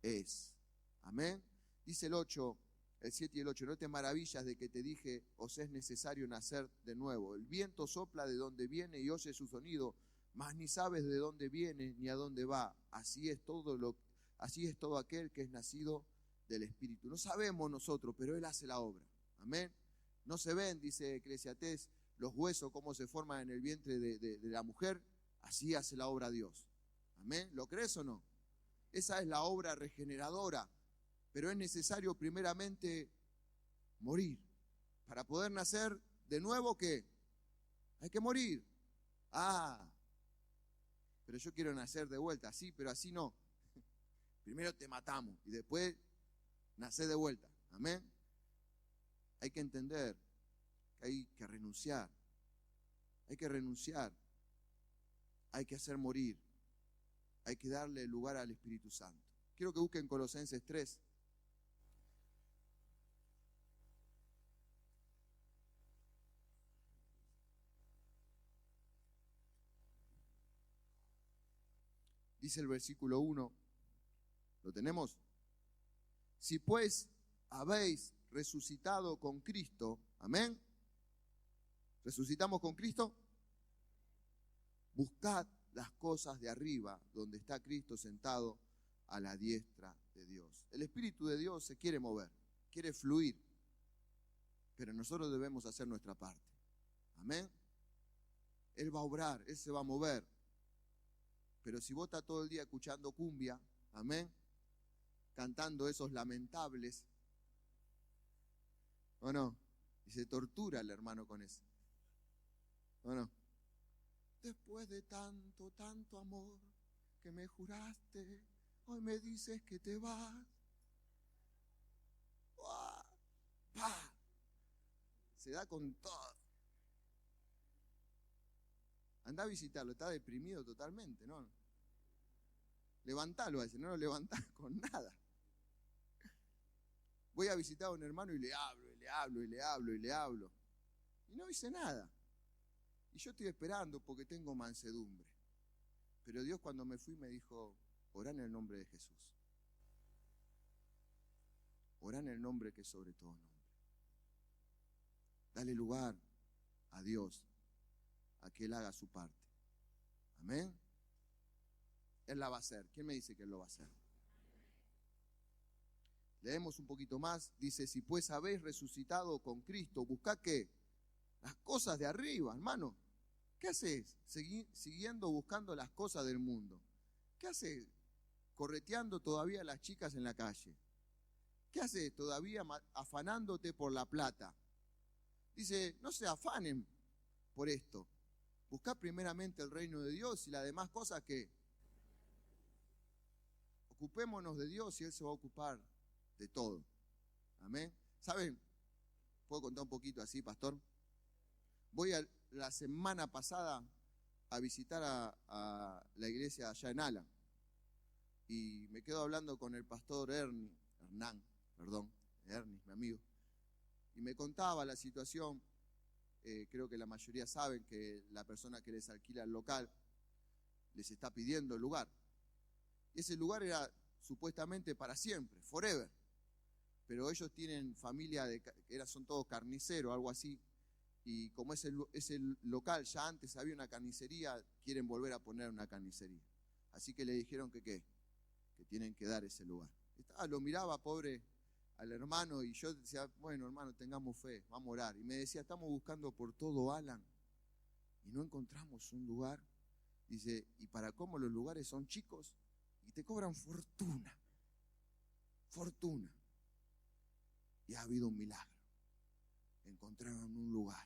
es. Amén. Dice el 7 y el 8, no te maravillas de que te dije, os es necesario nacer de nuevo. El viento sopla de donde viene y oye su sonido, mas ni sabes de dónde viene ni a dónde va. Así es todo aquel que es nacido del Espíritu. No sabemos nosotros, pero Él hace la obra. Amén. No se ven, dice Eclesiastés, los huesos cómo se forman en el vientre de la mujer. Así hace la obra Dios. Amén. ¿Lo crees o no? Esa es la obra regeneradora. Pero es necesario primeramente morir. Para poder nacer de nuevo, ¿qué? Hay que morir. Pero yo quiero nacer de vuelta. Sí, pero así no. Primero te matamos y después nacés de vuelta. Amén. Hay que entender que hay que renunciar. Hay que renunciar. Hay que hacer morir. Hay que darle lugar al Espíritu Santo. Quiero que busquen Colosenses 3. Dice el versículo 1, ¿lo tenemos? Si pues habéis resucitado con Cristo, amén, ¿resucitamos con Cristo? Buscad las cosas de arriba, donde está Cristo sentado a la diestra de Dios. El Espíritu de Dios se quiere mover, quiere fluir, pero nosotros debemos hacer nuestra parte, amén. Él va a obrar, Él se va a mover. Pero si vos estás todo el día escuchando cumbia, amén, cantando esos lamentables, ¿o no? Y se tortura el hermano con eso, ¿o no? Después de tanto amor que me juraste, hoy me dices que te vas. ¡Pah! Se da con todo. Andá a visitarlo, está deprimido totalmente, ¿no? Levantalo a ese, no lo levantás con nada. Voy a visitar a un hermano y le hablo. Y no hice nada. Y yo estoy esperando porque tengo mansedumbre. Pero Dios cuando me fui me dijo, orá en el nombre de Jesús. Orá en el nombre que es sobre todo nombre. Dale lugar a Dios a que Él haga su parte. Amén. Él la va a hacer. ¿Quién me dice que Él lo va a hacer? Leemos un poquito más. Dice, si pues habéis resucitado con Cristo, buscad ¿qué? Las cosas de arriba, hermano. ¿Qué haces? Siguiendo buscando las cosas del mundo. ¿Qué haces? Correteando todavía a las chicas en la calle. ¿Qué haces? Todavía afanándote por la plata. Dice, no se afanen por esto. Buscad primeramente el reino de Dios y las demás cosas que ocupémonos de Dios y Él se va a ocupar de todo. Amén. ¿Saben? ¿Puedo contar un poquito así, pastor? Voy la semana pasada a visitar a la iglesia allá en Ala. Y me quedo hablando con el pastor Ernie, mi amigo. Y me contaba la situación. Creo que la mayoría saben que la persona que les alquila el local les está pidiendo el lugar. Y ese lugar era supuestamente para siempre, forever. Pero ellos tienen familia, son todos carniceros, algo así. Y como ese local ya antes había una carnicería, quieren volver a poner una carnicería. Así que le dijeron que tienen que dar ese lugar. Lo miraba, pobre, al hermano, y yo decía, bueno, hermano, tengamos fe, vamos a orar. Y me decía, estamos buscando por todo Alan y no encontramos un lugar. Dice, y para cómo los lugares son chicos y te cobran fortuna. Y ha habido un milagro. Encontraron un lugar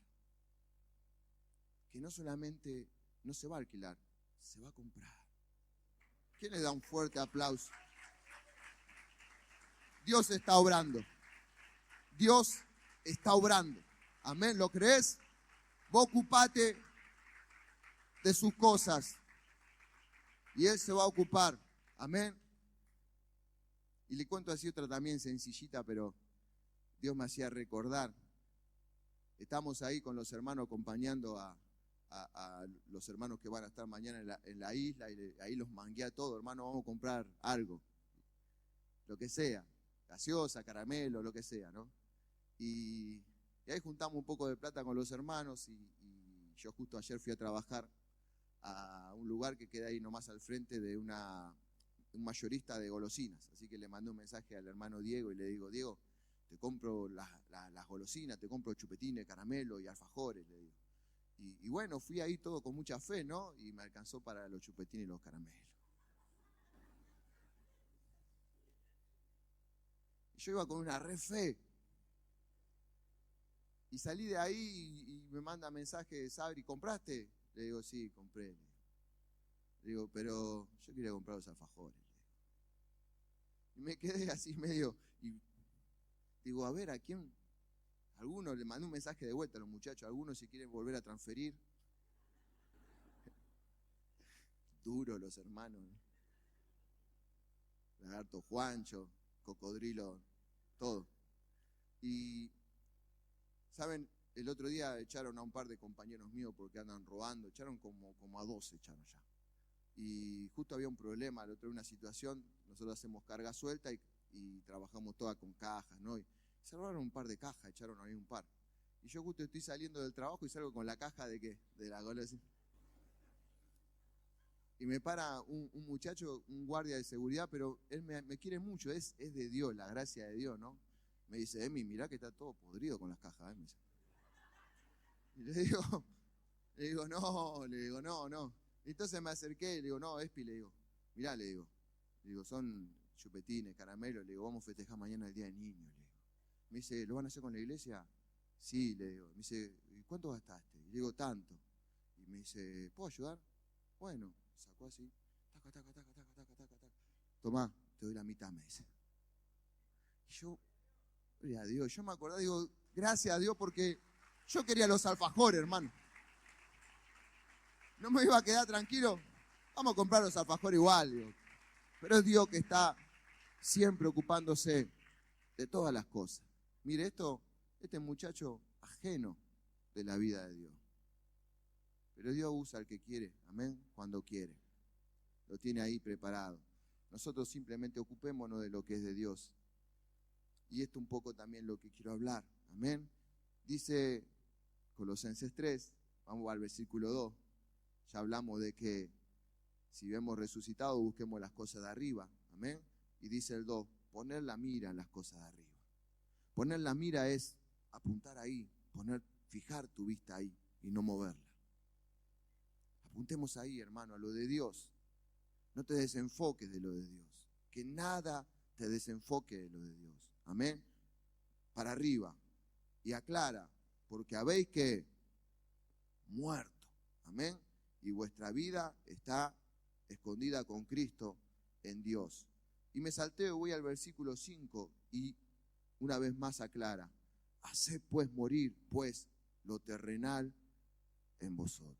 que no solamente no se va a alquilar, se va a comprar. ¿Quién le da un fuerte aplauso? Dios está obrando. Dios está obrando. Amén. ¿Lo crees? Vos ocupate de sus cosas y Él se va a ocupar. Amén. Y le cuento así otra también sencillita, pero Dios me hacía recordar. Estamos ahí con los hermanos acompañando a los hermanos que van a estar mañana en la isla, y ahí los mangué a todos, hermano, vamos a comprar algo, lo que sea, gaseosa, caramelo, lo que sea, ¿no? Y ahí juntamos un poco de plata con los hermanos y yo justo ayer fui a trabajar a un lugar que queda ahí nomás al frente de un mayorista de golosinas, así que le mandé un mensaje al hermano Diego y le digo, Diego, te compro las golosinas, te compro chupetines, caramelo y alfajores, le digo. Y bueno, fui ahí todo con mucha fe, ¿no? Y me alcanzó para los chupetines y los caramelos. Y yo iba con una re fe. Y salí de ahí y me manda mensaje, Sabri, ¿compraste? Le digo, sí, compré. Le digo, pero yo quería comprar los alfajores. Y me quedé así medio, y digo, a ver, ¿a quién? Algunos le mandé un mensaje de vuelta a los muchachos, algunos si quieren volver a transferir. Duro los hermanos, ¿no? Lagarto Juancho, Cocodrilo, todo. Y, ¿saben? El otro día echaron a un par de compañeros míos porque andan robando, echaron como a 12 echaron ya. Y justo había un problema, el otro día una situación, nosotros hacemos carga suelta y trabajamos toda con cajas, ¿no? Y se robaron un par de cajas, echaron ahí un par. Y yo justo estoy saliendo del trabajo y salgo con la caja ¿de qué? De la golosina. Y me para un muchacho, un guardia de seguridad, pero él me quiere mucho, es de Dios, la gracia de Dios, ¿no? Me dice, Emi, mirá que está todo podrido con las cajas, me dice. Y le digo, no. Entonces me acerqué y le digo, no, Espi, le digo, mirá, le digo, son chupetines, caramelos, le digo, vamos a festejar mañana el Día del Niño, le digo. Me dice, ¿lo van a hacer con la iglesia? Sí, le digo. Me dice, ¿y cuánto gastaste? Y le digo, tanto. Y me dice, ¿puedo ayudar? Bueno, sacó así, taca. Tomá, te doy la mitad, me dice. Y yo, gloria a Dios, yo me acordé, digo, gracias a Dios porque yo quería los alfajores, hermano. No me iba a quedar tranquilo, vamos a comprar los alfajores igual, digo. Pero es Dios que está siempre ocupándose de todas las cosas. Mire, este muchacho ajeno de la vida de Dios. Pero Dios usa al que quiere, amén, cuando quiere. Lo tiene ahí preparado. Nosotros simplemente ocupémonos de lo que es de Dios. Y esto un poco también lo que quiero hablar, amén. Dice Colosenses 3, vamos al versículo 2. Ya hablamos de que si hemos resucitado, busquemos las cosas de arriba. Amén. Y dice el 2, poner la mira en las cosas de arriba. Poner la mira es apuntar ahí, fijar tu vista ahí y no moverla. Apuntemos ahí, hermano, a lo de Dios. No te desenfoques de lo de Dios. Que nada te desenfoque de lo de Dios. Amén. Para arriba. Y aclara, porque habéis que muerto. Amén. Y vuestra vida está escondida con Cristo en Dios. Y me salteo, voy al versículo 5 y una vez más aclara. Haced pues morir, pues, lo terrenal en vosotros.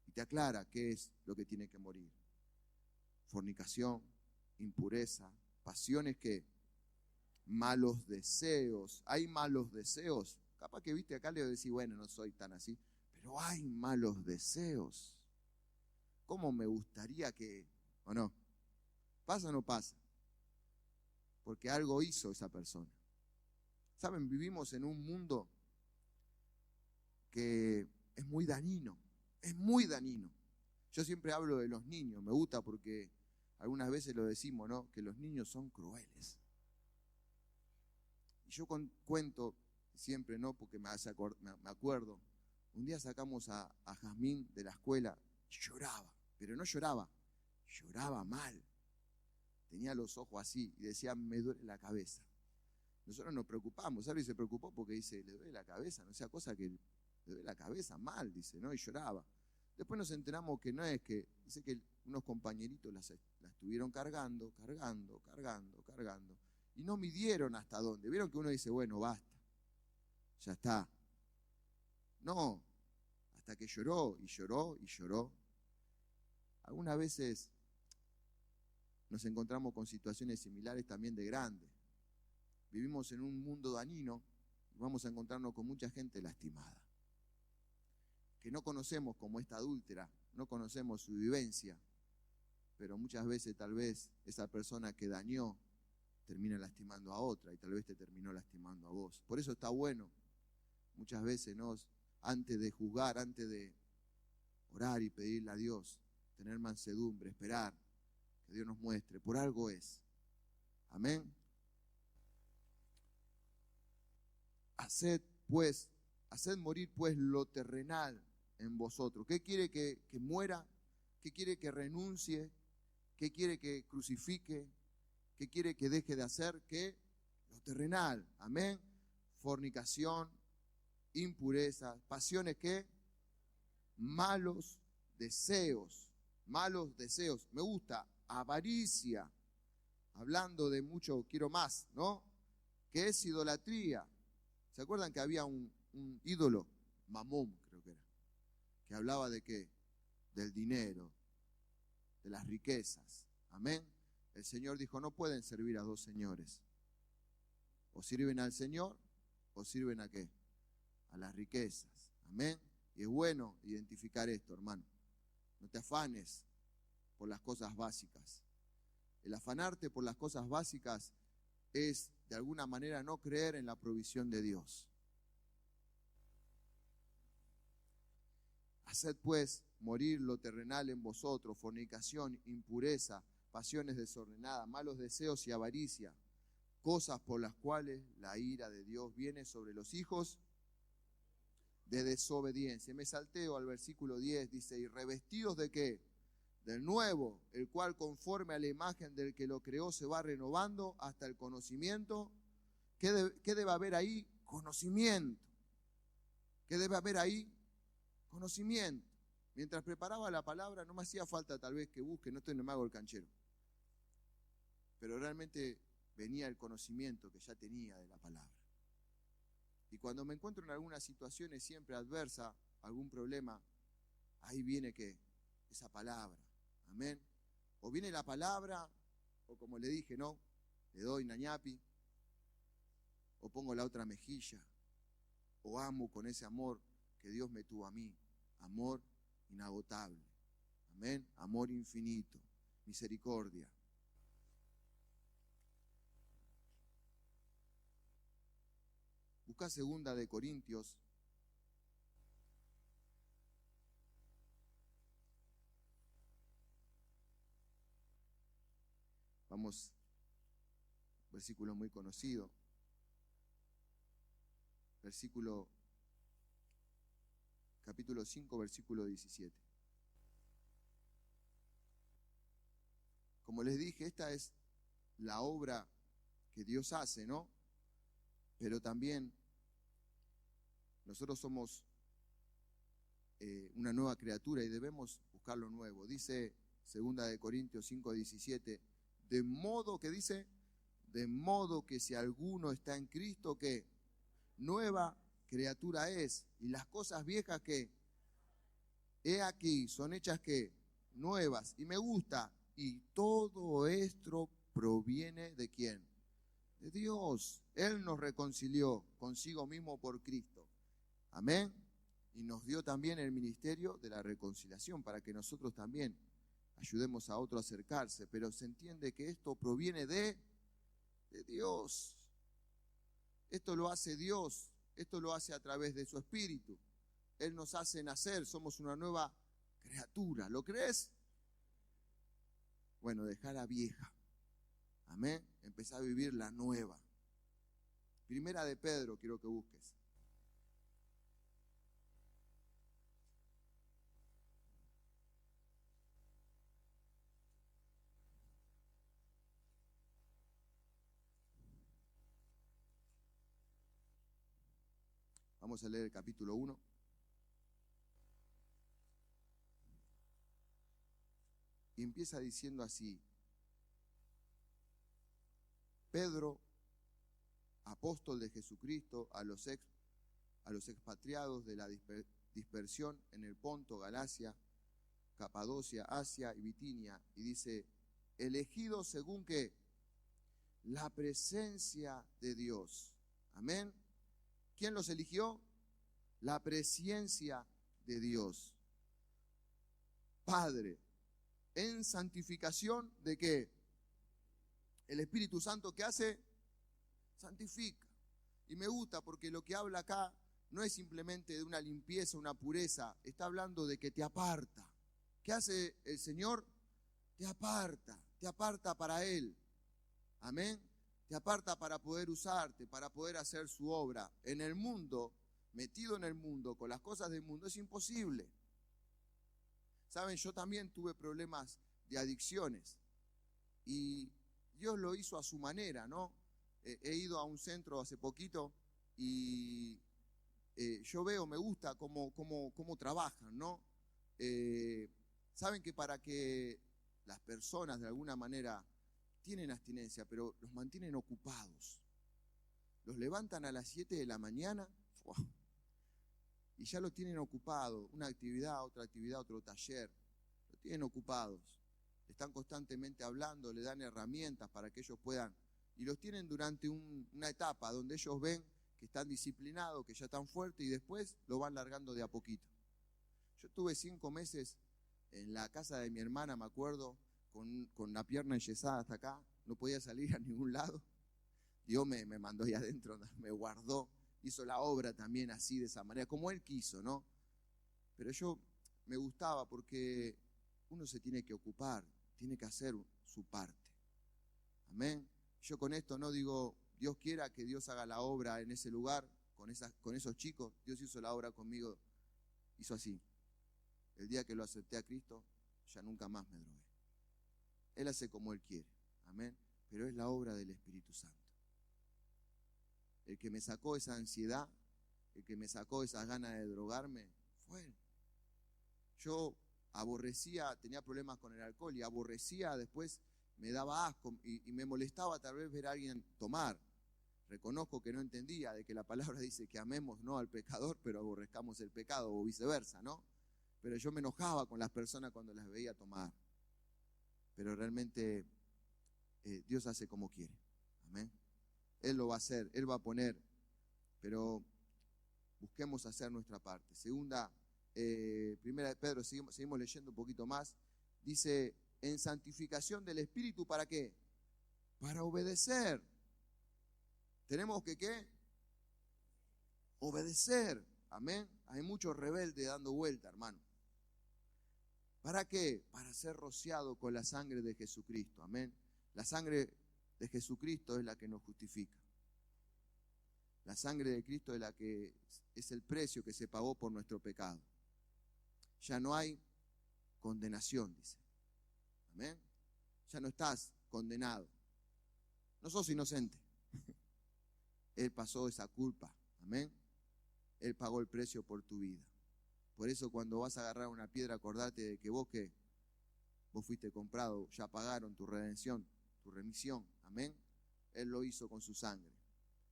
Y te aclara qué es lo que tiene que morir. Fornicación, impureza, pasiones que, malos deseos. Hay malos deseos. Capaz que viste acá le decís, bueno, no soy tan así, pero hay malos deseos. ¿Cómo me gustaría que, o no? ¿Pasa o no pasa? Porque algo hizo esa persona. Saben, vivimos en un mundo que es muy dañino, es muy dañino. Yo siempre hablo de los niños, me gusta porque algunas veces lo decimos, ¿no? Que los niños son crueles. Y yo cuento siempre, ¿no? Porque me acuerdo, un día sacamos a Jazmín de la escuela y lloraba, pero no lloraba, lloraba mal. Tenía los ojos así y decía, me duele la cabeza. Nosotros nos preocupamos, ¿sabes? Y se preocupó porque dice, le duele la cabeza, no sea cosa que le duele la cabeza mal, dice, ¿no? Y lloraba. Después nos enteramos que no es que, dice que unos compañeritos la estuvieron cargando, y no midieron hasta dónde. Vieron que uno dice, bueno, basta, ya está. No, hasta que lloró y lloró y lloró. Algunas veces nos encontramos con situaciones similares también de grandes. Vivimos en un mundo dañino y vamos a encontrarnos con mucha gente lastimada, que no conocemos como esta adúltera, no conocemos su vivencia, pero muchas veces tal vez esa persona que dañó termina lastimando a otra y tal vez te terminó lastimando a vos. Por eso está bueno, muchas veces, ¿no? Antes de juzgar, antes de orar y pedirle a Dios, tener mansedumbre, esperar que Dios nos muestre, por algo es. Amén. Haced morir pues lo terrenal en vosotros. ¿Qué quiere que muera? ¿Qué quiere que renuncie? ¿Qué quiere que crucifique? ¿Qué quiere que deje de hacer? ¿Qué? Lo terrenal. Amén. Fornicación, impureza, pasiones que, malos deseos. Me gusta, avaricia. Hablando de mucho, quiero más, ¿no? ¿Qué es idolatría? ¿Se acuerdan que había un ídolo? Mamón, creo que era. Que hablaba de qué? Del dinero, de las riquezas. Amén. El Señor dijo, no pueden servir a dos señores. O sirven al Señor, o sirven a qué? A las riquezas. Amén. Y es bueno identificar esto, hermano. No te afanes por las cosas básicas. El afanarte por las cosas básicas es, de alguna manera, no creer en la provisión de Dios. Haced pues morir lo terrenal en vosotros, fornicación, impureza, pasiones desordenadas, malos deseos y avaricia, cosas por las cuales la ira de Dios viene sobre los hijos de desobediencia. Me salteo al versículo 10, dice, ¿y revestidos de qué? Del nuevo, el cual conforme a la imagen del que lo creó se va renovando hasta el conocimiento. ¿Qué debe haber ahí? Conocimiento. ¿Qué debe haber ahí? Conocimiento. Mientras preparaba la palabra no me hacía falta tal vez que busque, no me hago el canchero. Pero realmente venía el conocimiento que ya tenía de la palabra. Y cuando me encuentro en algunas situaciones siempre adversa, algún problema, ahí viene que esa palabra. Amén. O viene la palabra, o como le dije, no, le doy ñañapi, o pongo la otra mejilla, o amo con ese amor que Dios me tuvo a mí, amor inagotable, amén, amor infinito, misericordia. Busca 2 Corintios Vamos, versículo muy conocido. Capítulo 5, versículo 17. Como les dije, esta es la obra que Dios hace, ¿no? Pero también nosotros somos una nueva criatura y debemos buscar lo nuevo. Dice 2 Corintios 5, 17, de modo que dice, de modo que si alguno está en Cristo, ¿qué? Nueva criatura es, y las cosas viejas que he aquí son hechas que nuevas, y me gusta, y todo esto proviene ¿de quién? De Dios. Él nos reconcilió consigo mismo por Cristo, amén, y nos dio también el ministerio de la reconciliación para que nosotros también ayudemos a otro a acercarse, pero se entiende que esto proviene de Dios. Esto lo hace Dios, esto lo hace a través de su Espíritu. Él nos hace nacer, somos una nueva criatura. ¿Lo crees? Bueno, dejar la vieja. Amén. Empezar a vivir la nueva. Primera de Pedro, quiero que busques. Vamos a leer el capítulo 1. Y empieza diciendo así: Pedro, apóstol de Jesucristo, a los expatriados de la dispersión en el Ponto, Galacia, Capadocia, Asia y Bitinia, y dice, elegidos según que la presencia de Dios. Amén. ¿Quién los eligió? La presencia de Dios. Padre, en santificación de qué? El Espíritu Santo, ¿qué hace? Santifica. Y me gusta porque lo que habla acá no es simplemente de una limpieza, una pureza, está hablando de que te aparta. ¿Qué hace el Señor? Te aparta para Él. Amén. Te aparta para poder usarte, para poder hacer su obra. En el mundo, metido en el mundo, con las cosas del mundo, es imposible. Saben, yo también tuve problemas de adicciones y Dios lo hizo a su manera, ¿no? He ido a un centro hace poquito y yo veo, me gusta cómo trabajan, ¿no? Saben que para que las personas de alguna manera tienen abstinencia, pero los mantienen ocupados. Los levantan a las 7 de la mañana y ya los tienen ocupados. Una actividad, otro taller. Los tienen ocupados. Están constantemente hablando, le dan herramientas para que ellos puedan. Y los tienen durante una etapa donde ellos ven que están disciplinados, que ya están fuertes y después lo van largando de a poquito. Yo estuve 5 meses en la casa de mi hermana, me acuerdo, con la pierna enyesada hasta acá, no podía salir a ningún lado. Dios me mandó ahí adentro, me guardó, hizo la obra también así, de esa manera, como Él quiso, ¿no? Pero yo me gustaba porque uno se tiene que ocupar, tiene que hacer su parte. Amén. Yo con esto no digo, Dios quiera que Dios haga la obra en ese lugar, con esos chicos. Dios hizo la obra conmigo, hizo así. El día que lo acepté a Cristo, ya nunca más me drogué. Él hace como Él quiere, amén, pero es la obra del Espíritu Santo. El que me sacó esa ansiedad, el que me sacó esas ganas de drogarme, fue Él. Yo aborrecía, tenía problemas con el alcohol y aborrecía, después me daba asco y me molestaba tal vez ver a alguien tomar. Reconozco que no entendía de que la palabra dice que amemos no al pecador, pero aborrezcamos el pecado o viceversa, ¿no? Pero yo me enojaba con las personas cuando las veía tomar. Pero realmente Dios hace como quiere, amén. Él lo va a hacer, Él va a poner, pero busquemos hacer nuestra parte. Primera de Pedro, seguimos leyendo un poquito más, dice, en santificación del Espíritu, ¿para qué? Para obedecer. Tenemos que, ¿qué? Obedecer, amén. Hay muchos rebeldes dando vuelta, hermano. ¿Para qué? Para ser rociado con la sangre de Jesucristo, amén. La sangre de Jesucristo es la que nos justifica. La sangre de Cristo es la que es el precio que se pagó por nuestro pecado. Ya no hay condenación, dice. Amén. Ya no estás condenado. No sos inocente. Él pasó esa culpa. Amén. Él pagó el precio por tu vida. Por eso cuando vas a agarrar una piedra, acordate de que vos fuiste comprado, ya pagaron tu redención, tu remisión. Amén. Él lo hizo con su sangre.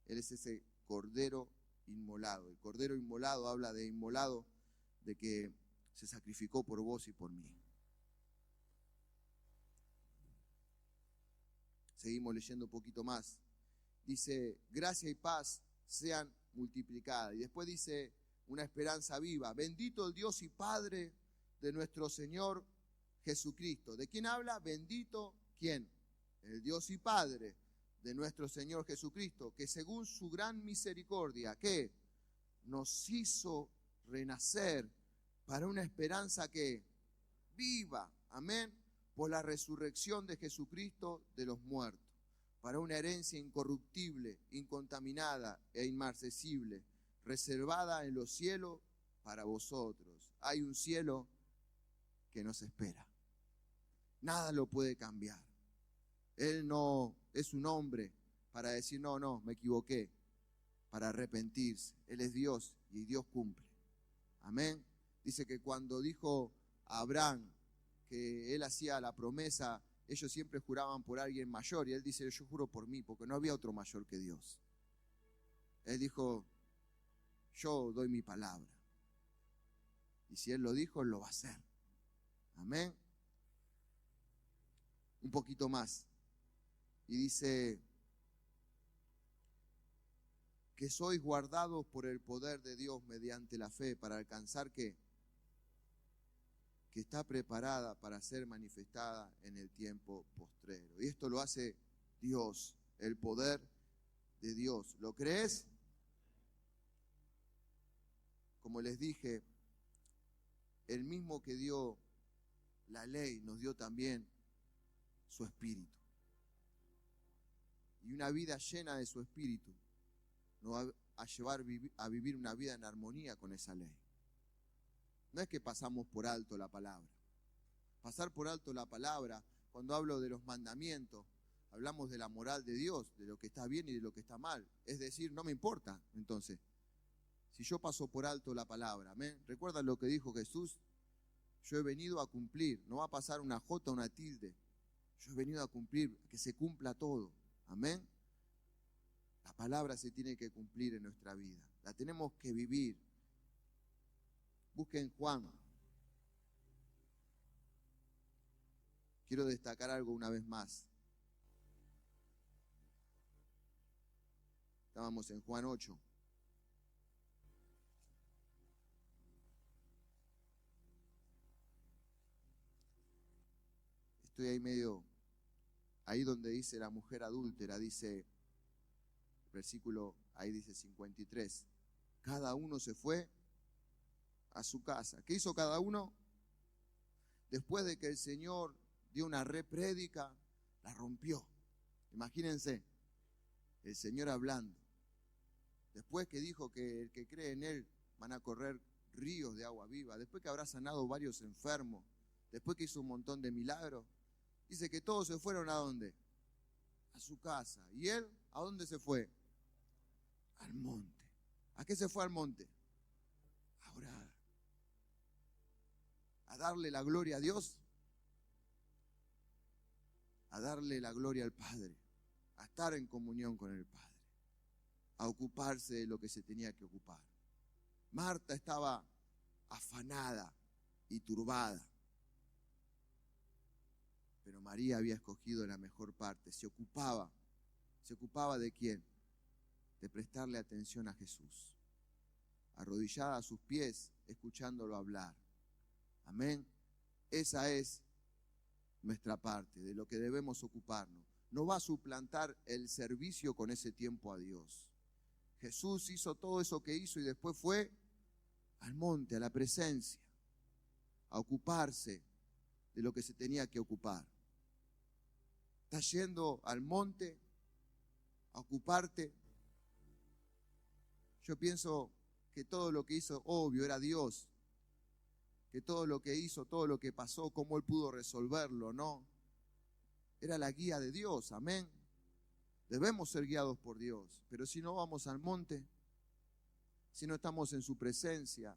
Él es ese cordero inmolado. El cordero inmolado habla de inmolado, de que se sacrificó por vos y por mí. Seguimos leyendo un poquito más. Dice, gracia y paz sean multiplicadas. Y después dice, una esperanza viva. Bendito el Dios y Padre de nuestro Señor Jesucristo. ¿De quién habla? Bendito, ¿quién? El Dios y Padre de nuestro Señor Jesucristo, que según su gran misericordia, ¿qué? Nos hizo renacer para una esperanza que viva, amén, por la resurrección de Jesucristo de los muertos, para una herencia incorruptible, incontaminada e inmarcesible, reservada en los cielos para vosotros. Hay un cielo que nos espera. Nada lo puede cambiar. Él no es un hombre para decir, no, me equivoqué, para arrepentirse. Él es Dios y Dios cumple. Amén. Dice que cuando dijo a Abraham que él hacía la promesa, ellos siempre juraban por alguien mayor, y él dice, yo juro por mí, porque no había otro mayor que Dios. Él dijo, yo doy mi palabra. Y si él lo dijo, él lo va a hacer. Amén. Un poquito más. Y dice que sois guardados por el poder de Dios mediante la fe para alcanzar ¿qué? Que está preparada para ser manifestada en el tiempo postrero. Y esto lo hace Dios, el poder de Dios. ¿Lo crees? Como les dije, el mismo que dio la ley nos dio también su espíritu. Y una vida llena de su espíritu nos va a llevar a vivir una vida en armonía con esa ley. No es que pasamos por alto la palabra. Pasar por alto la palabra, cuando hablo de los mandamientos, hablamos de la moral de Dios, de lo que está bien y de lo que está mal. Es decir, no me importa, entonces, si yo paso por alto la palabra. ¿Amén? ¿Recuerdan lo que dijo Jesús? Yo he venido a cumplir, no va a pasar una jota, una tilde. Yo he venido a cumplir, que se cumpla todo. Amén. La palabra se tiene que cumplir en nuestra vida. La tenemos que vivir. Busquen Juan. Quiero destacar algo una vez más. Estábamos en Juan 8. Estoy ahí medio, ahí donde dice la mujer adúltera, dice, versículo, ahí dice 53. Cada uno se fue a su casa. ¿Qué hizo cada uno? Después de que el Señor dio una reprédica, la rompió. Imagínense, el Señor hablando. Después que dijo que el que cree en Él van a correr ríos de agua viva, después que habrá sanado varios enfermos, después que hizo un montón de milagros, dice que todos se fueron ¿a dónde? A su casa. ¿Y Él a dónde se fue? Al monte. ¿A qué se fue al monte? A orar. A darle la gloria a Dios, a darle la gloria al Padre, a estar en comunión con el Padre, a ocuparse de lo que se tenía que ocupar. Marta estaba afanada y turbada, pero María había escogido la mejor parte. Se ocupaba ¿de quién? De prestarle atención a Jesús, arrodillada a sus pies, escuchándolo hablar. Amén. Esa es nuestra parte, de lo que debemos ocuparnos. No va a suplantar el servicio con ese tiempo a Dios. Jesús hizo todo eso que hizo y después fue al monte, a la presencia, a ocuparse de lo que se tenía que ocupar. ¿Estás yendo al monte a ocuparte? Yo pienso que todo lo que hizo, obvio, era Dios. Que todo lo que hizo, todo lo que pasó, cómo Él pudo resolverlo, ¿no? Era la guía de Dios, amén. Debemos ser guiados por Dios, pero si no vamos al monte, si no estamos en su presencia,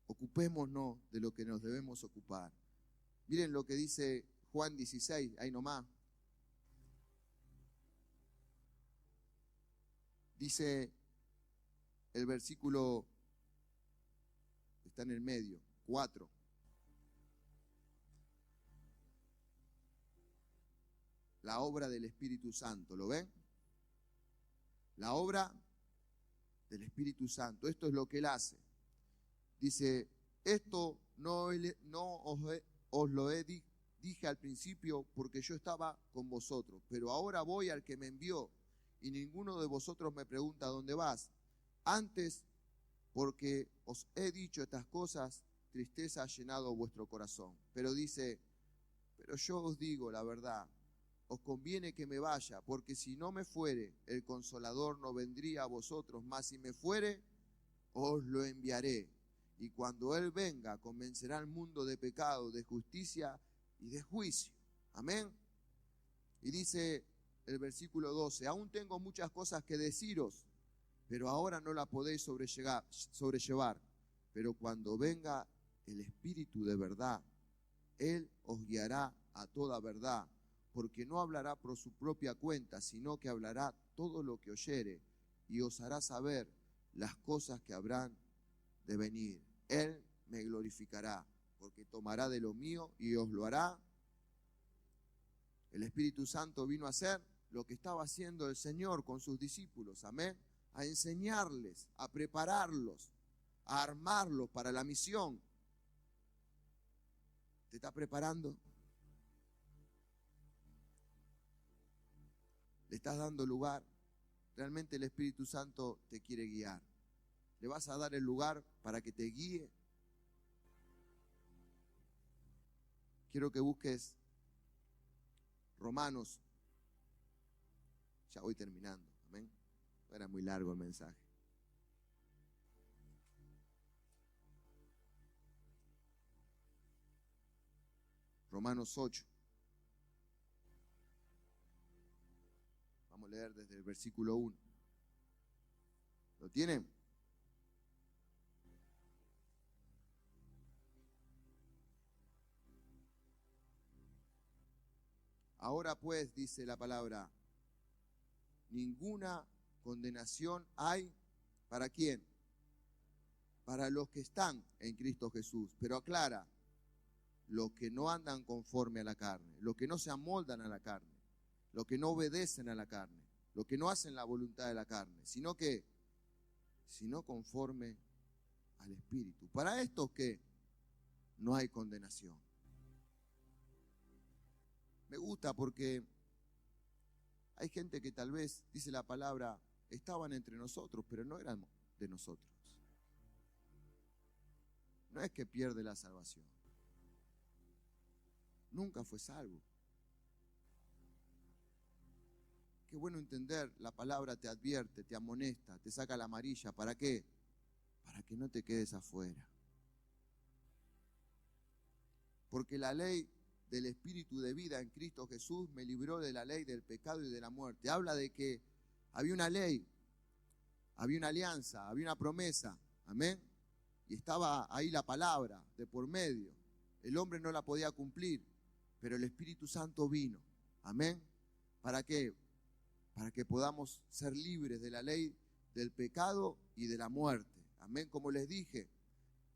ocupémonos de lo que nos debemos ocupar. Miren lo que dice Juan 16, ahí nomás. Dice el versículo, está en el medio, 4. La obra del Espíritu Santo, ¿lo ven? La obra del Espíritu Santo, esto es lo que Él hace. Dice, esto no os lo dije al principio porque yo estaba con vosotros, pero ahora voy al que me envió y ninguno de vosotros me pregunta dónde vas. Antes, porque os he dicho estas cosas, tristeza ha llenado vuestro corazón. Pero dice, pero yo os digo la verdad, os conviene que me vaya, porque si no me fuere, el Consolador no vendría a vosotros, mas si me fuere, os lo enviaré. Y cuando Él venga, convencerá al mundo de pecado, de justicia y de juicio. Amén. Y dice el versículo 12, aún tengo muchas cosas que deciros, pero ahora no la podéis sobrellevar. Pero cuando venga el Espíritu de verdad, Él os guiará a toda verdad, porque no hablará por su propia cuenta, sino que hablará todo lo que oyere y os hará saber las cosas que habrán de venir. Él me glorificará, porque tomará de lo mío y os lo hará. El Espíritu Santo vino a hacer lo que estaba haciendo el Señor con sus discípulos, amén, a enseñarles, a prepararlos, a armarlos para la misión. ¿Te está preparando? ¿Le estás dando lugar? Realmente el Espíritu Santo te quiere guiar. ¿Le vas a dar el lugar para que te guíe? Quiero que busques Romanos. Ya voy terminando, amén. Era muy largo el mensaje. Romanos 8. Vamos a leer desde el versículo 1. ¿Lo tienen? Ahora pues, dice la palabra, ninguna condenación hay, ¿para quién? Para los que están en Cristo Jesús. Pero aclara, los que no andan conforme a la carne, los que no se amoldan a la carne, los que no obedecen a la carne, los que no hacen la voluntad de la carne, sino conforme al Espíritu. Para estos que no hay condenación. Me gusta porque hay gente que tal vez, dice la palabra, estaban entre nosotros, pero no eran de nosotros. No es que pierde la salvación. Nunca fue salvo. Qué bueno entender, la palabra te advierte, te amonesta, te saca la amarilla. ¿Para qué? Para que no te quedes afuera. Porque la ley del Espíritu de vida en Cristo Jesús me libró de la ley del pecado y de la muerte. Habla de que había una ley, había una alianza, había una promesa, amén, y estaba ahí la palabra de por medio. El hombre no la podía cumplir, pero el Espíritu Santo vino, amén. ¿Para qué? Para que podamos ser libres de la ley del pecado y de la muerte, amén. Como les dije,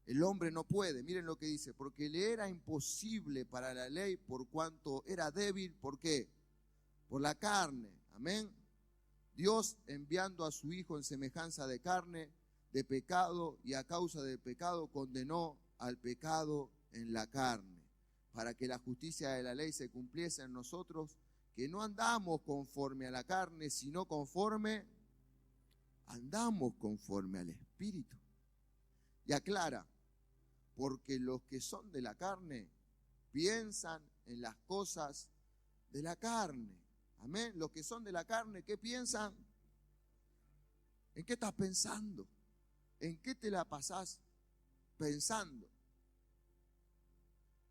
el hombre no puede, miren lo que dice, porque le era imposible para la ley por cuanto era débil, ¿por qué? Por la carne, amén. Dios enviando a su Hijo en semejanza de carne, de pecado, y a causa del pecado condenó al pecado en la carne, para que la justicia de la ley se cumpliese en nosotros, que no andamos conforme a la carne, sino andamos conforme al Espíritu. Y aclara, porque los que son de la carne piensan en las cosas de la carne. Amén. Los que son de la carne, ¿qué piensan? ¿En qué estás pensando? ¿En qué te la pasás pensando?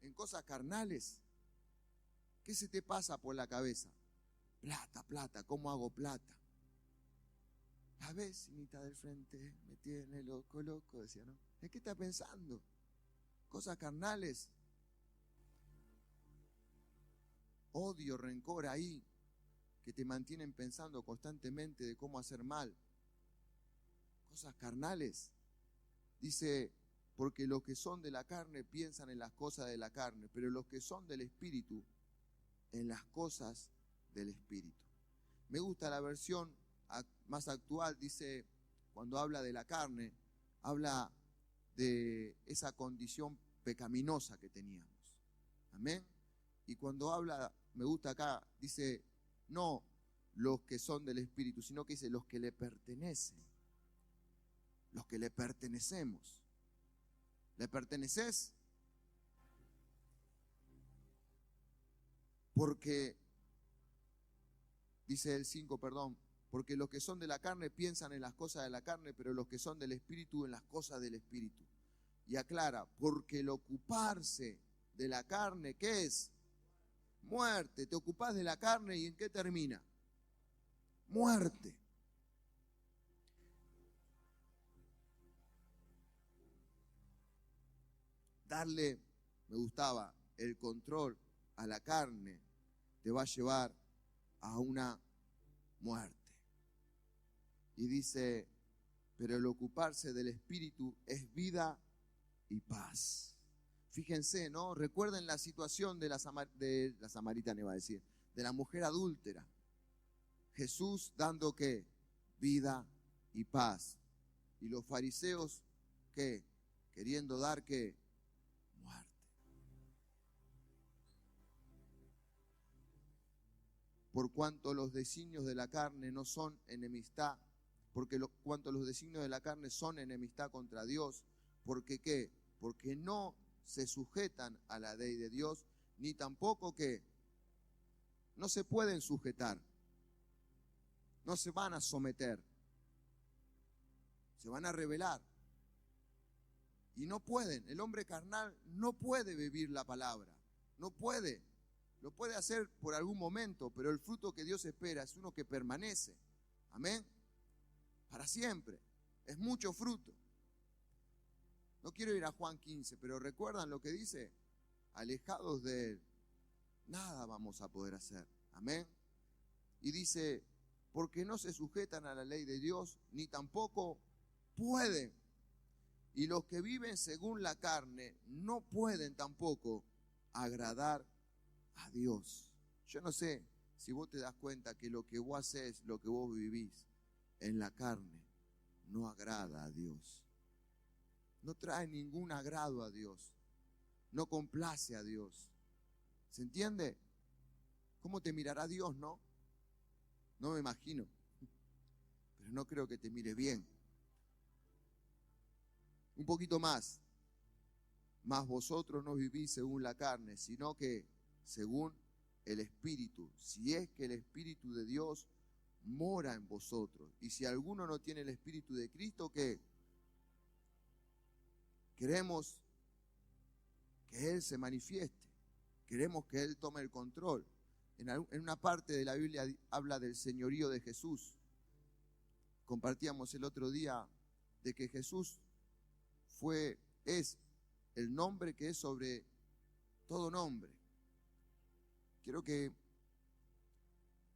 ¿En cosas carnales? ¿Qué se te pasa por la cabeza? Plata, plata, ¿cómo hago plata? La vecinita del frente me tiene loco, loco, decía, ¿no? ¿En qué estás pensando? Cosas carnales. Odio, rencor ahí, que te mantienen pensando constantemente de cómo hacer mal. Cosas carnales. Dice, porque los que son de la carne piensan en las cosas de la carne, pero los que son del Espíritu, en las cosas del Espíritu. Me gusta la versión más actual, dice, cuando habla de la carne, habla de esa condición pecaminosa que teníamos. Amén. Y cuando habla, me gusta acá, dice, no los que son del Espíritu, sino que dice los que le pertenecen. Los que le pertenecemos. ¿Le perteneces? Porque, dice el 5, perdón, porque los que son de la carne piensan en las cosas de la carne, pero los que son del Espíritu en las cosas del Espíritu. Y aclara, porque el ocuparse de la carne, ¿qué es? Muerte. Te ocupás de la carne y ¿en qué termina? Muerte. Darle, me gustaba, el control a la carne te va a llevar a una muerte. Y dice, pero el ocuparse del Espíritu es vida y paz. Fíjense, ¿no? Recuerden la situación de la samaritana, iba a decir, de la mujer adúltera. Jesús dando ¿qué? Vida y paz. Y los fariseos, ¿qué? Queriendo dar ¿qué? Muerte. Por cuanto los designios de la carne no son enemistad, cuanto los designios de la carne son enemistad contra Dios, porque ¿qué? Porque no se sujetan a la ley de Dios, ni tampoco ¿qué? No se pueden sujetar, no se van a someter, se van a rebelar. Y no pueden, el hombre carnal no puede vivir la palabra, no puede. Lo puede hacer por algún momento, pero el fruto que Dios espera es uno que permanece. Amén. Para siempre. Es mucho fruto. No quiero ir a Juan 15, pero ¿recuerdan lo que dice? Alejados de Él, nada vamos a poder hacer. Amén. Y dice, porque no se sujetan a la ley de Dios, ni tampoco pueden. Y los que viven según la carne no pueden tampoco agradar a Dios. Yo no sé si vos te das cuenta que lo que vos hacés, lo que vos vivís en la carne, no agrada a Dios. No trae ningún agrado a Dios. No complace a Dios. ¿Se entiende? ¿Cómo te mirará Dios, no? No me imagino. Pero no creo que te mire bien. Un poquito más. Mas vosotros no vivís según la carne, sino que según el Espíritu, si es que el Espíritu de Dios mora en vosotros. Y si alguno no tiene el Espíritu de Cristo, ¿qué? Queremos que Él se manifieste, queremos que Él tome el control. En una parte de la Biblia habla del señorío de Jesús. Compartíamos el otro día de que Jesús es el nombre que es sobre todo nombre. Quiero que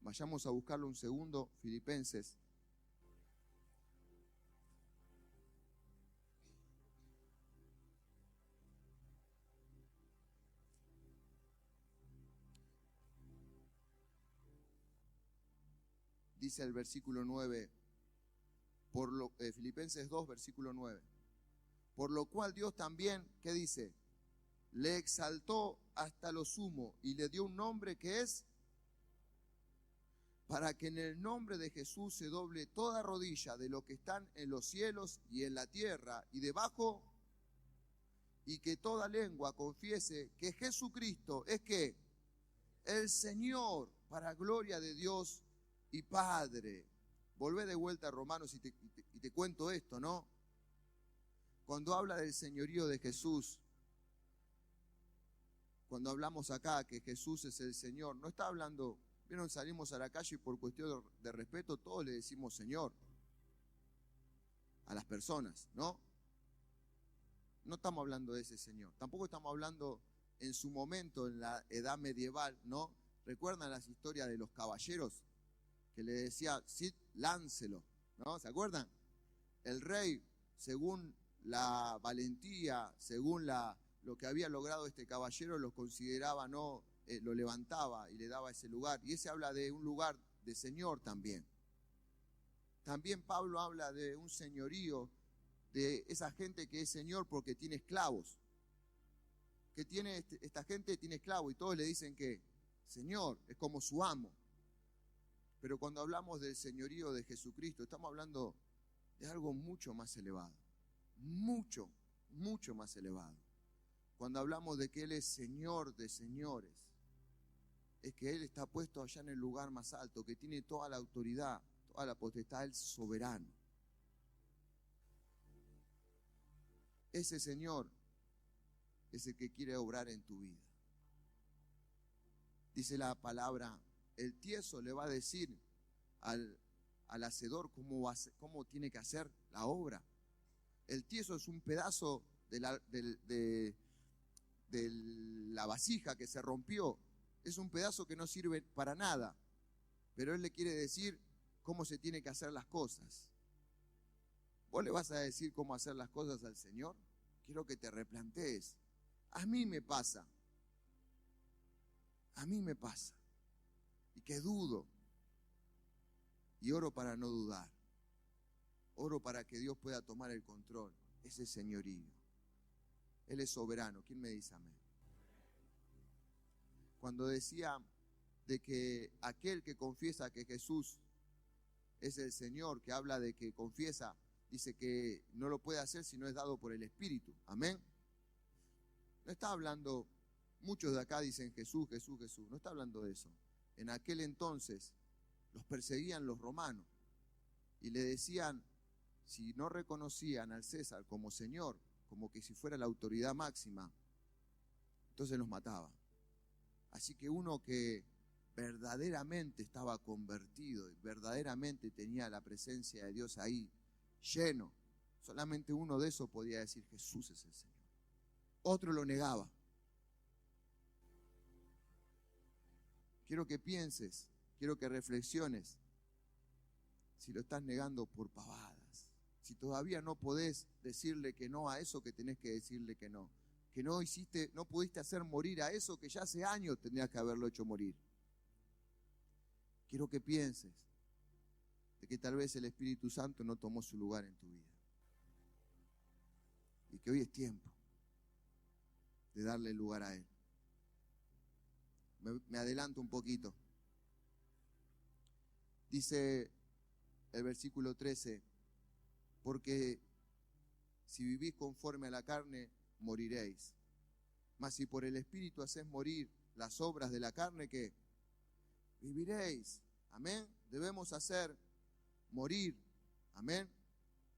vayamos a buscarlo un segundo, Filipenses. Dice el versículo 9, Filipenses 2, versículo 9. Por lo cual Dios también, ¿qué dice? Le exaltó hasta lo sumo y le dio un nombre que es para que en el nombre de Jesús se doble toda rodilla de los que están en los cielos y en la tierra y debajo, y que toda lengua confiese que Jesucristo es el Señor, para gloria de Dios y Padre. Volvé de vuelta a Romanos y te cuento esto, ¿no? Cuando habla del señorío de Jesús, cuando hablamos acá que Jesús es el Señor, no está hablando, vieron, salimos a la calle y por cuestión de respeto todos le decimos Señor a las personas, ¿no? No estamos hablando de ese Señor. Tampoco estamos hablando en su momento, en la edad medieval, ¿no? ¿Recuerdan las historias de los caballeros? Que le decía, Cid, láncelo, ¿no? ¿Se acuerdan? El rey, según la valentía, según lo que había logrado este caballero, lo consideraba, ¿no? Lo levantaba y le daba ese lugar. Y ese habla de un lugar de señor también. También Pablo habla de un señorío, de esa gente que es señor porque tiene esclavos. Que tiene, esta gente tiene esclavos y todos le dicen que Señor, es como su amo. Pero cuando hablamos del señorío de Jesucristo, estamos hablando de algo mucho más elevado. Mucho, mucho más elevado. Cuando hablamos de que Él es Señor de señores, es que Él está puesto allá en el lugar más alto, que tiene toda la autoridad, toda la potestad, el soberano. Ese Señor es el que quiere obrar en tu vida. Dice la palabra, el tieso le va a decir al hacedor cómo tiene que hacer la obra. El tieso es un pedazo de la vasija que se rompió. Es un pedazo que no sirve para nada. Pero él le quiere decir cómo se tiene que hacer las cosas. ¿Vos le vas a decir cómo hacer las cosas al Señor? Quiero que te replantees. A mí me pasa. A mí me pasa. Y que dudo. Y oro para no dudar. Oro para que Dios pueda tomar el control. Ese señorío. Él es soberano. ¿Quién me dice amén? Cuando decía de que aquel que confiesa que Jesús es el Señor, que habla de que confiesa, dice que no lo puede hacer si no es dado por el Espíritu. Amén. No está hablando, muchos de acá dicen Jesús, Jesús, Jesús. No está hablando de eso. En aquel entonces los perseguían los romanos y le decían, si no reconocían al César como Señor, como que si fuera la autoridad máxima, entonces los mataba. Así que uno que verdaderamente estaba convertido y verdaderamente tenía la presencia de Dios ahí, lleno, solamente uno de esos podía decir Jesús es el Señor. Otro lo negaba. Quiero que pienses, quiero que reflexiones si lo estás negando por pavadas, si todavía no podés decirle que no a eso que tenés que decirle que no pudiste hacer morir a eso que ya hace años tendrías que haberlo hecho morir. Quiero que pienses de que tal vez el Espíritu Santo no tomó su lugar en tu vida y que hoy es tiempo de darle lugar a Él. Me adelanto un poquito. Dice el versículo 13, porque si vivís conforme a la carne, moriréis. Mas si por el Espíritu hacés morir las obras de la carne, ¿qué? Viviréis. Amén. Debemos hacer morir. Amén.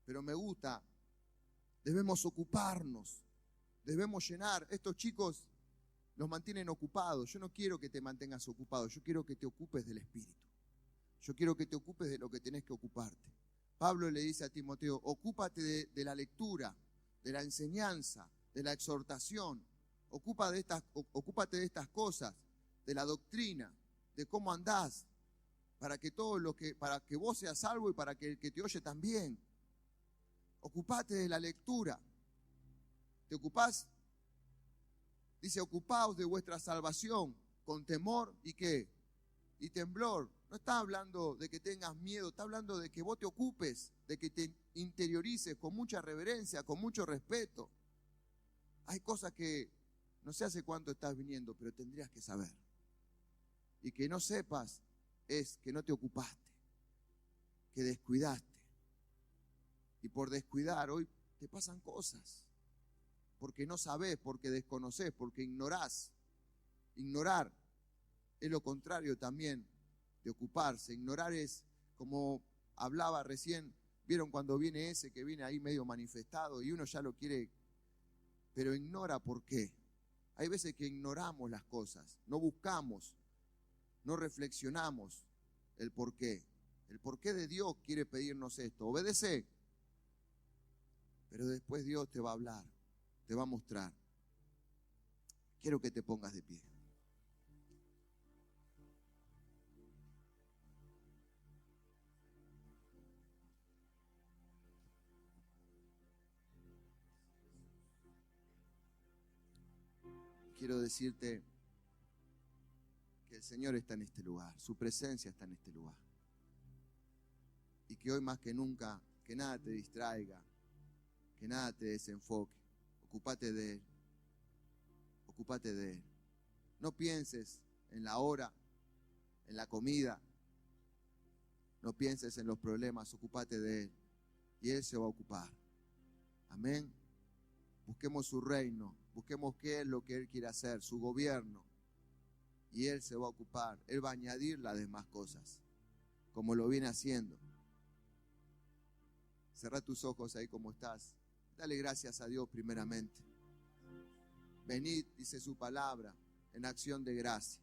Pero me gusta, debemos ocuparnos, debemos llenar. Estos chicos los mantienen ocupados. Yo no quiero que te mantengas ocupado, yo quiero que te ocupes del Espíritu. Yo quiero que te ocupes de lo que tenés que ocuparte. Pablo le dice a Timoteo, ocúpate de la lectura, de la enseñanza, de la exhortación. Ocúpate de estas cosas, de la doctrina, de cómo andás, para que vos seas salvo y para que el que te oye también. Ocúpate de la lectura. ¿Te ocupás? Dice, ocupaos de vuestra salvación con temor y ¿qué? Y temblor. No está hablando de que tengas miedo, está hablando de que vos te ocupes, de que te interiorices con mucha reverencia, con mucho respeto. Hay cosas que no sé hace cuánto estás viniendo, pero tendrías que saber. Y que no sepas es que no te ocupaste, que descuidaste. Y por descuidar hoy te pasan cosas. Porque no sabés, porque desconocés, porque ignorás. Ignorar es lo contrario también de ocuparse. Ignorar es, como hablaba recién, vieron cuando viene ese que viene ahí medio manifestado y uno ya lo quiere, pero ignora por qué. Hay veces que ignoramos las cosas, no buscamos, no reflexionamos el por qué. El por qué de Dios quiere pedirnos esto. Obedece. Pero después Dios te va a hablar, te va a mostrar. Quiero que te pongas de pie. Quiero decirte que el Señor está en este lugar, su presencia está en este lugar. Y que hoy más que nunca, que nada te distraiga, que nada te desenfoque. Ocúpate de Él, ocúpate de Él. No pienses en la hora, en la comida, no pienses en los problemas, ocúpate de Él. Y Él se va a ocupar. Amén. Busquemos su reino, busquemos qué es lo que Él quiere hacer, su gobierno. Y Él se va a ocupar, Él va a añadir las demás cosas, como lo viene haciendo. Cerrá tus ojos ahí como estás. Dale gracias a Dios primeramente. Venid, dice su palabra, en acción de gracia.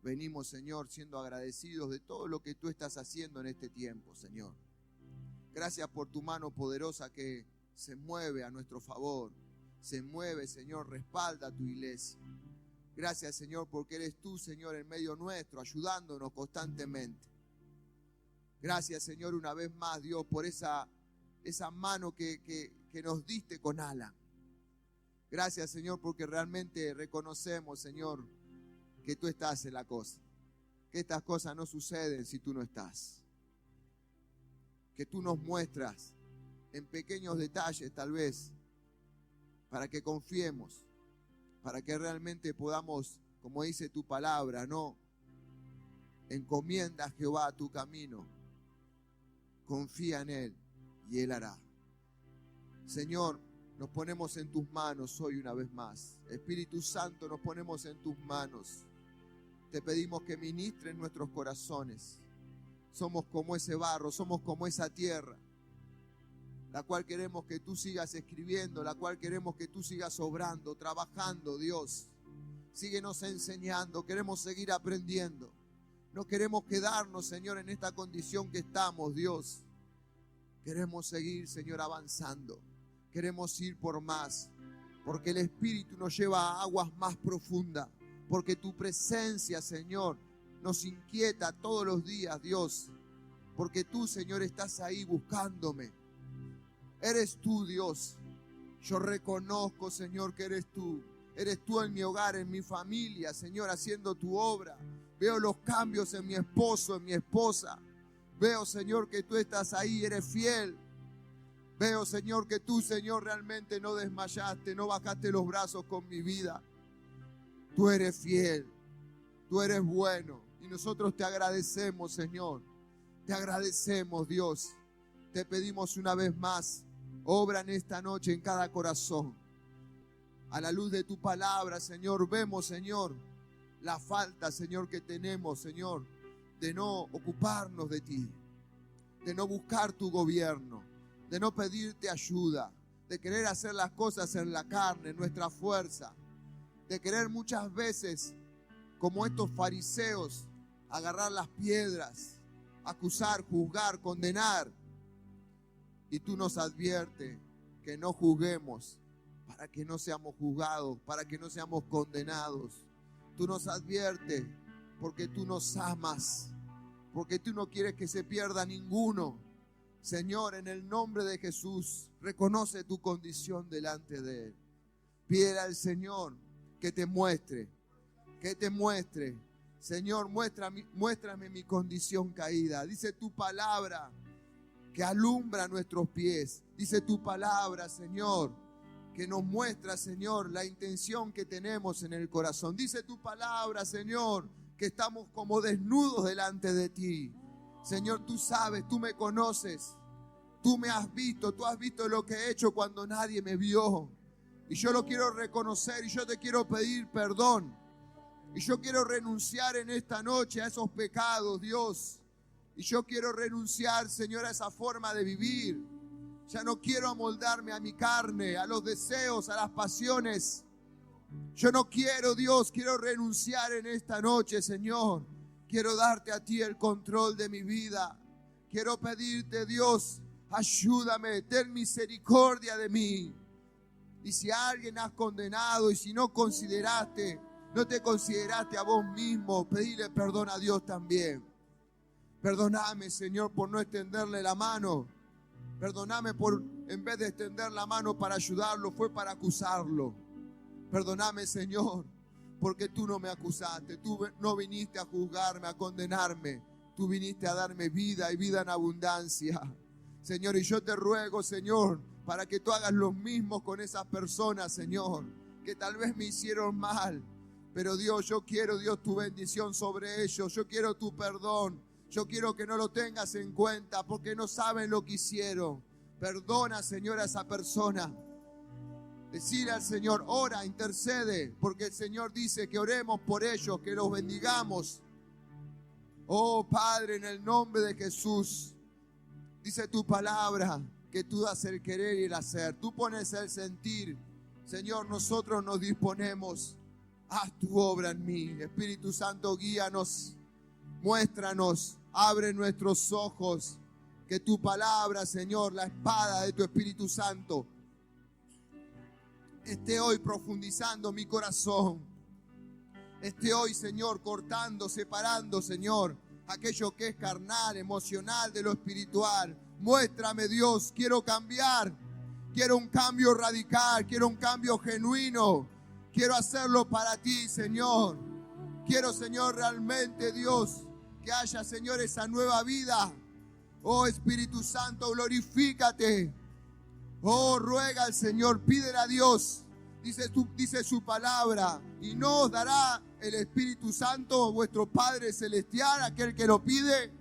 Venimos, Señor, siendo agradecidos de todo lo que tú estás haciendo en este tiempo, Señor. Gracias por tu mano poderosa que se mueve a nuestro favor. Se mueve, Señor, respalda a tu iglesia. Gracias, Señor, porque eres tú, Señor, en medio nuestro, ayudándonos constantemente. Gracias, Señor, una vez más, Dios, por esa mano que nos diste con Alan. Gracias, Señor, porque realmente reconocemos, Señor, que tú estás en la cosa. Que estas cosas no suceden si tú no estás. Que tú nos muestras en pequeños detalles, tal vez, para que confiemos, para que realmente podamos, como dice tu palabra, no encomienda a Jehová tu camino, confía en Él y Él hará. Señor, nos ponemos en tus manos hoy una vez más. Espíritu Santo, nos ponemos en tus manos. Te pedimos que ministres nuestros corazones. Somos como ese barro, somos como esa tierra, la cual queremos que tú sigas escribiendo, la cual queremos que tú sigas obrando, trabajando, Dios. Síguenos enseñando, queremos seguir aprendiendo. No queremos quedarnos, Señor, en esta condición que estamos, Dios. Queremos seguir, Señor, avanzando. Queremos ir por más, porque el Espíritu nos lleva a aguas más profundas, porque tu presencia, Señor, nos inquieta todos los días, Dios, porque tú, Señor, estás ahí buscándome. Eres tú, Dios. Yo reconozco, Señor, que eres tú. Eres tú en mi hogar, en mi familia, Señor, haciendo tu obra. Veo los cambios en mi esposo, en mi esposa. Veo, Señor, que tú estás ahí, eres fiel. Veo, Señor, que tú, Señor, realmente no desmayaste, no bajaste los brazos con mi vida. Tú eres fiel, tú eres bueno. Y nosotros te agradecemos, Señor. Te agradecemos, Dios. Te pedimos una vez más, obra en esta noche en cada corazón. A la luz de tu palabra, Señor, vemos, Señor, la falta, Señor, que tenemos, Señor, de no ocuparnos de ti, de no buscar tu gobierno, de no pedirte ayuda, de querer hacer las cosas en la carne, en nuestra fuerza, de querer muchas veces, como estos fariseos, agarrar las piedras, acusar, juzgar, condenar. Y tú nos adviertes que no juzguemos para que no seamos juzgados, para que no seamos condenados. Tú nos adviertes porque tú nos amas, porque tú no quieres que se pierda ninguno. Señor, en el nombre de Jesús, reconoce tu condición delante de Él. Pídele al Señor que te muestre, Señor, muéstrame mi condición caída. Dice tu palabra que alumbra nuestros pies. Dice tu palabra, Señor, que nos muestra, Señor, la intención que tenemos en el corazón. Dice tu palabra, Señor, que estamos como desnudos delante de ti. Señor, tú sabes, tú me conoces, tú me has visto, tú has visto lo que he hecho cuando nadie me vio. Y yo lo quiero reconocer y yo te quiero pedir perdón. Y yo quiero renunciar en esta noche a esos pecados, Dios. Y yo quiero renunciar, Señor, a esa forma de vivir. Ya no quiero amoldarme a mi carne, a los deseos, a las pasiones. Yo no quiero, Dios, quiero renunciar en esta noche, Señor. Quiero darte a ti el control de mi vida. Quiero pedirte, Dios, ayúdame, ten misericordia de mí. Y si a alguien has condenado y si no te consideraste a vos mismo, pedile perdón a Dios también. Perdóname, Señor, por no extenderle la mano. Perdóname por, en vez de extender la mano para ayudarlo, fue para acusarlo. Perdóname, Señor, porque tú no me acusaste. Tú no viniste a juzgarme, a condenarme. Tú viniste a darme vida y vida en abundancia. Señor, y yo te ruego, Señor, para que tú hagas lo mismo con esas personas, Señor, que tal vez me hicieron mal. Pero Dios, yo quiero, Dios, tu bendición sobre ellos. Yo quiero tu perdón. Yo quiero que no lo tengas en cuenta porque no saben lo que hicieron. Perdona, Señor, a esa persona. Decirle al Señor, ora, intercede, porque el Señor dice que oremos por ellos, que los bendigamos. Oh Padre, en el nombre de Jesús, dice tu palabra que tú das el querer y el hacer. Tú pones el sentir. Señor, nosotros nos disponemos. Haz tu obra en mí. Espíritu Santo, guíanos. Muéstranos, abre nuestros ojos, que tu palabra, Señor, la espada de tu Espíritu Santo, esté hoy profundizando mi corazón. Esté hoy, Señor, cortando, separando, Señor, aquello que es carnal, emocional, de lo espiritual. Muéstrame, Dios, quiero cambiar, quiero un cambio radical, quiero un cambio genuino, quiero hacerlo para ti, Señor. Quiero, Señor, realmente, Dios, que haya, Señor, esa nueva vida. Oh, Espíritu Santo, glorifícate. Oh, ruega al Señor, pídele a Dios. Dice su palabra, y no os dará el Espíritu Santo, vuestro Padre Celestial, aquel que lo pide.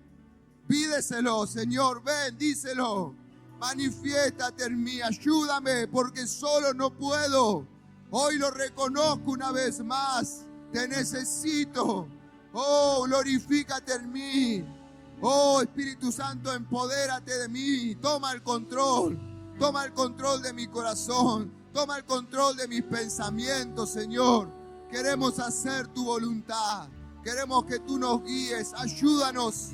Pídeselo, Señor, ven, díselo. Manifiéstate en mí, ayúdame, porque solo no puedo. Hoy lo reconozco una vez más. Te necesito. Oh, glorifícate en mí. Oh, Espíritu Santo, empodérate de mí. Toma el control. Toma el control de mi corazón. Toma el control de mis pensamientos, Señor. Queremos hacer tu voluntad. Queremos que tú nos guíes. Ayúdanos.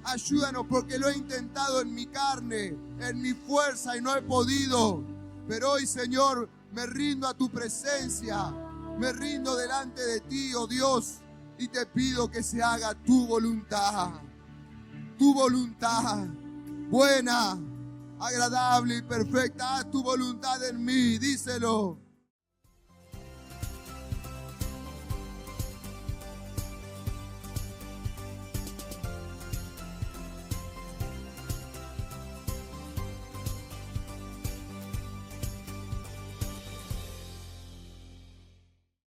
Ayúdanos porque lo he intentado en mi carne, en mi fuerza y no he podido. Pero hoy, Señor, me rindo a tu presencia. Me rindo delante de ti, oh Dios, y te pido que se haga tu voluntad. Tu voluntad, buena, agradable y perfecta. Haz tu voluntad en mí, díselo.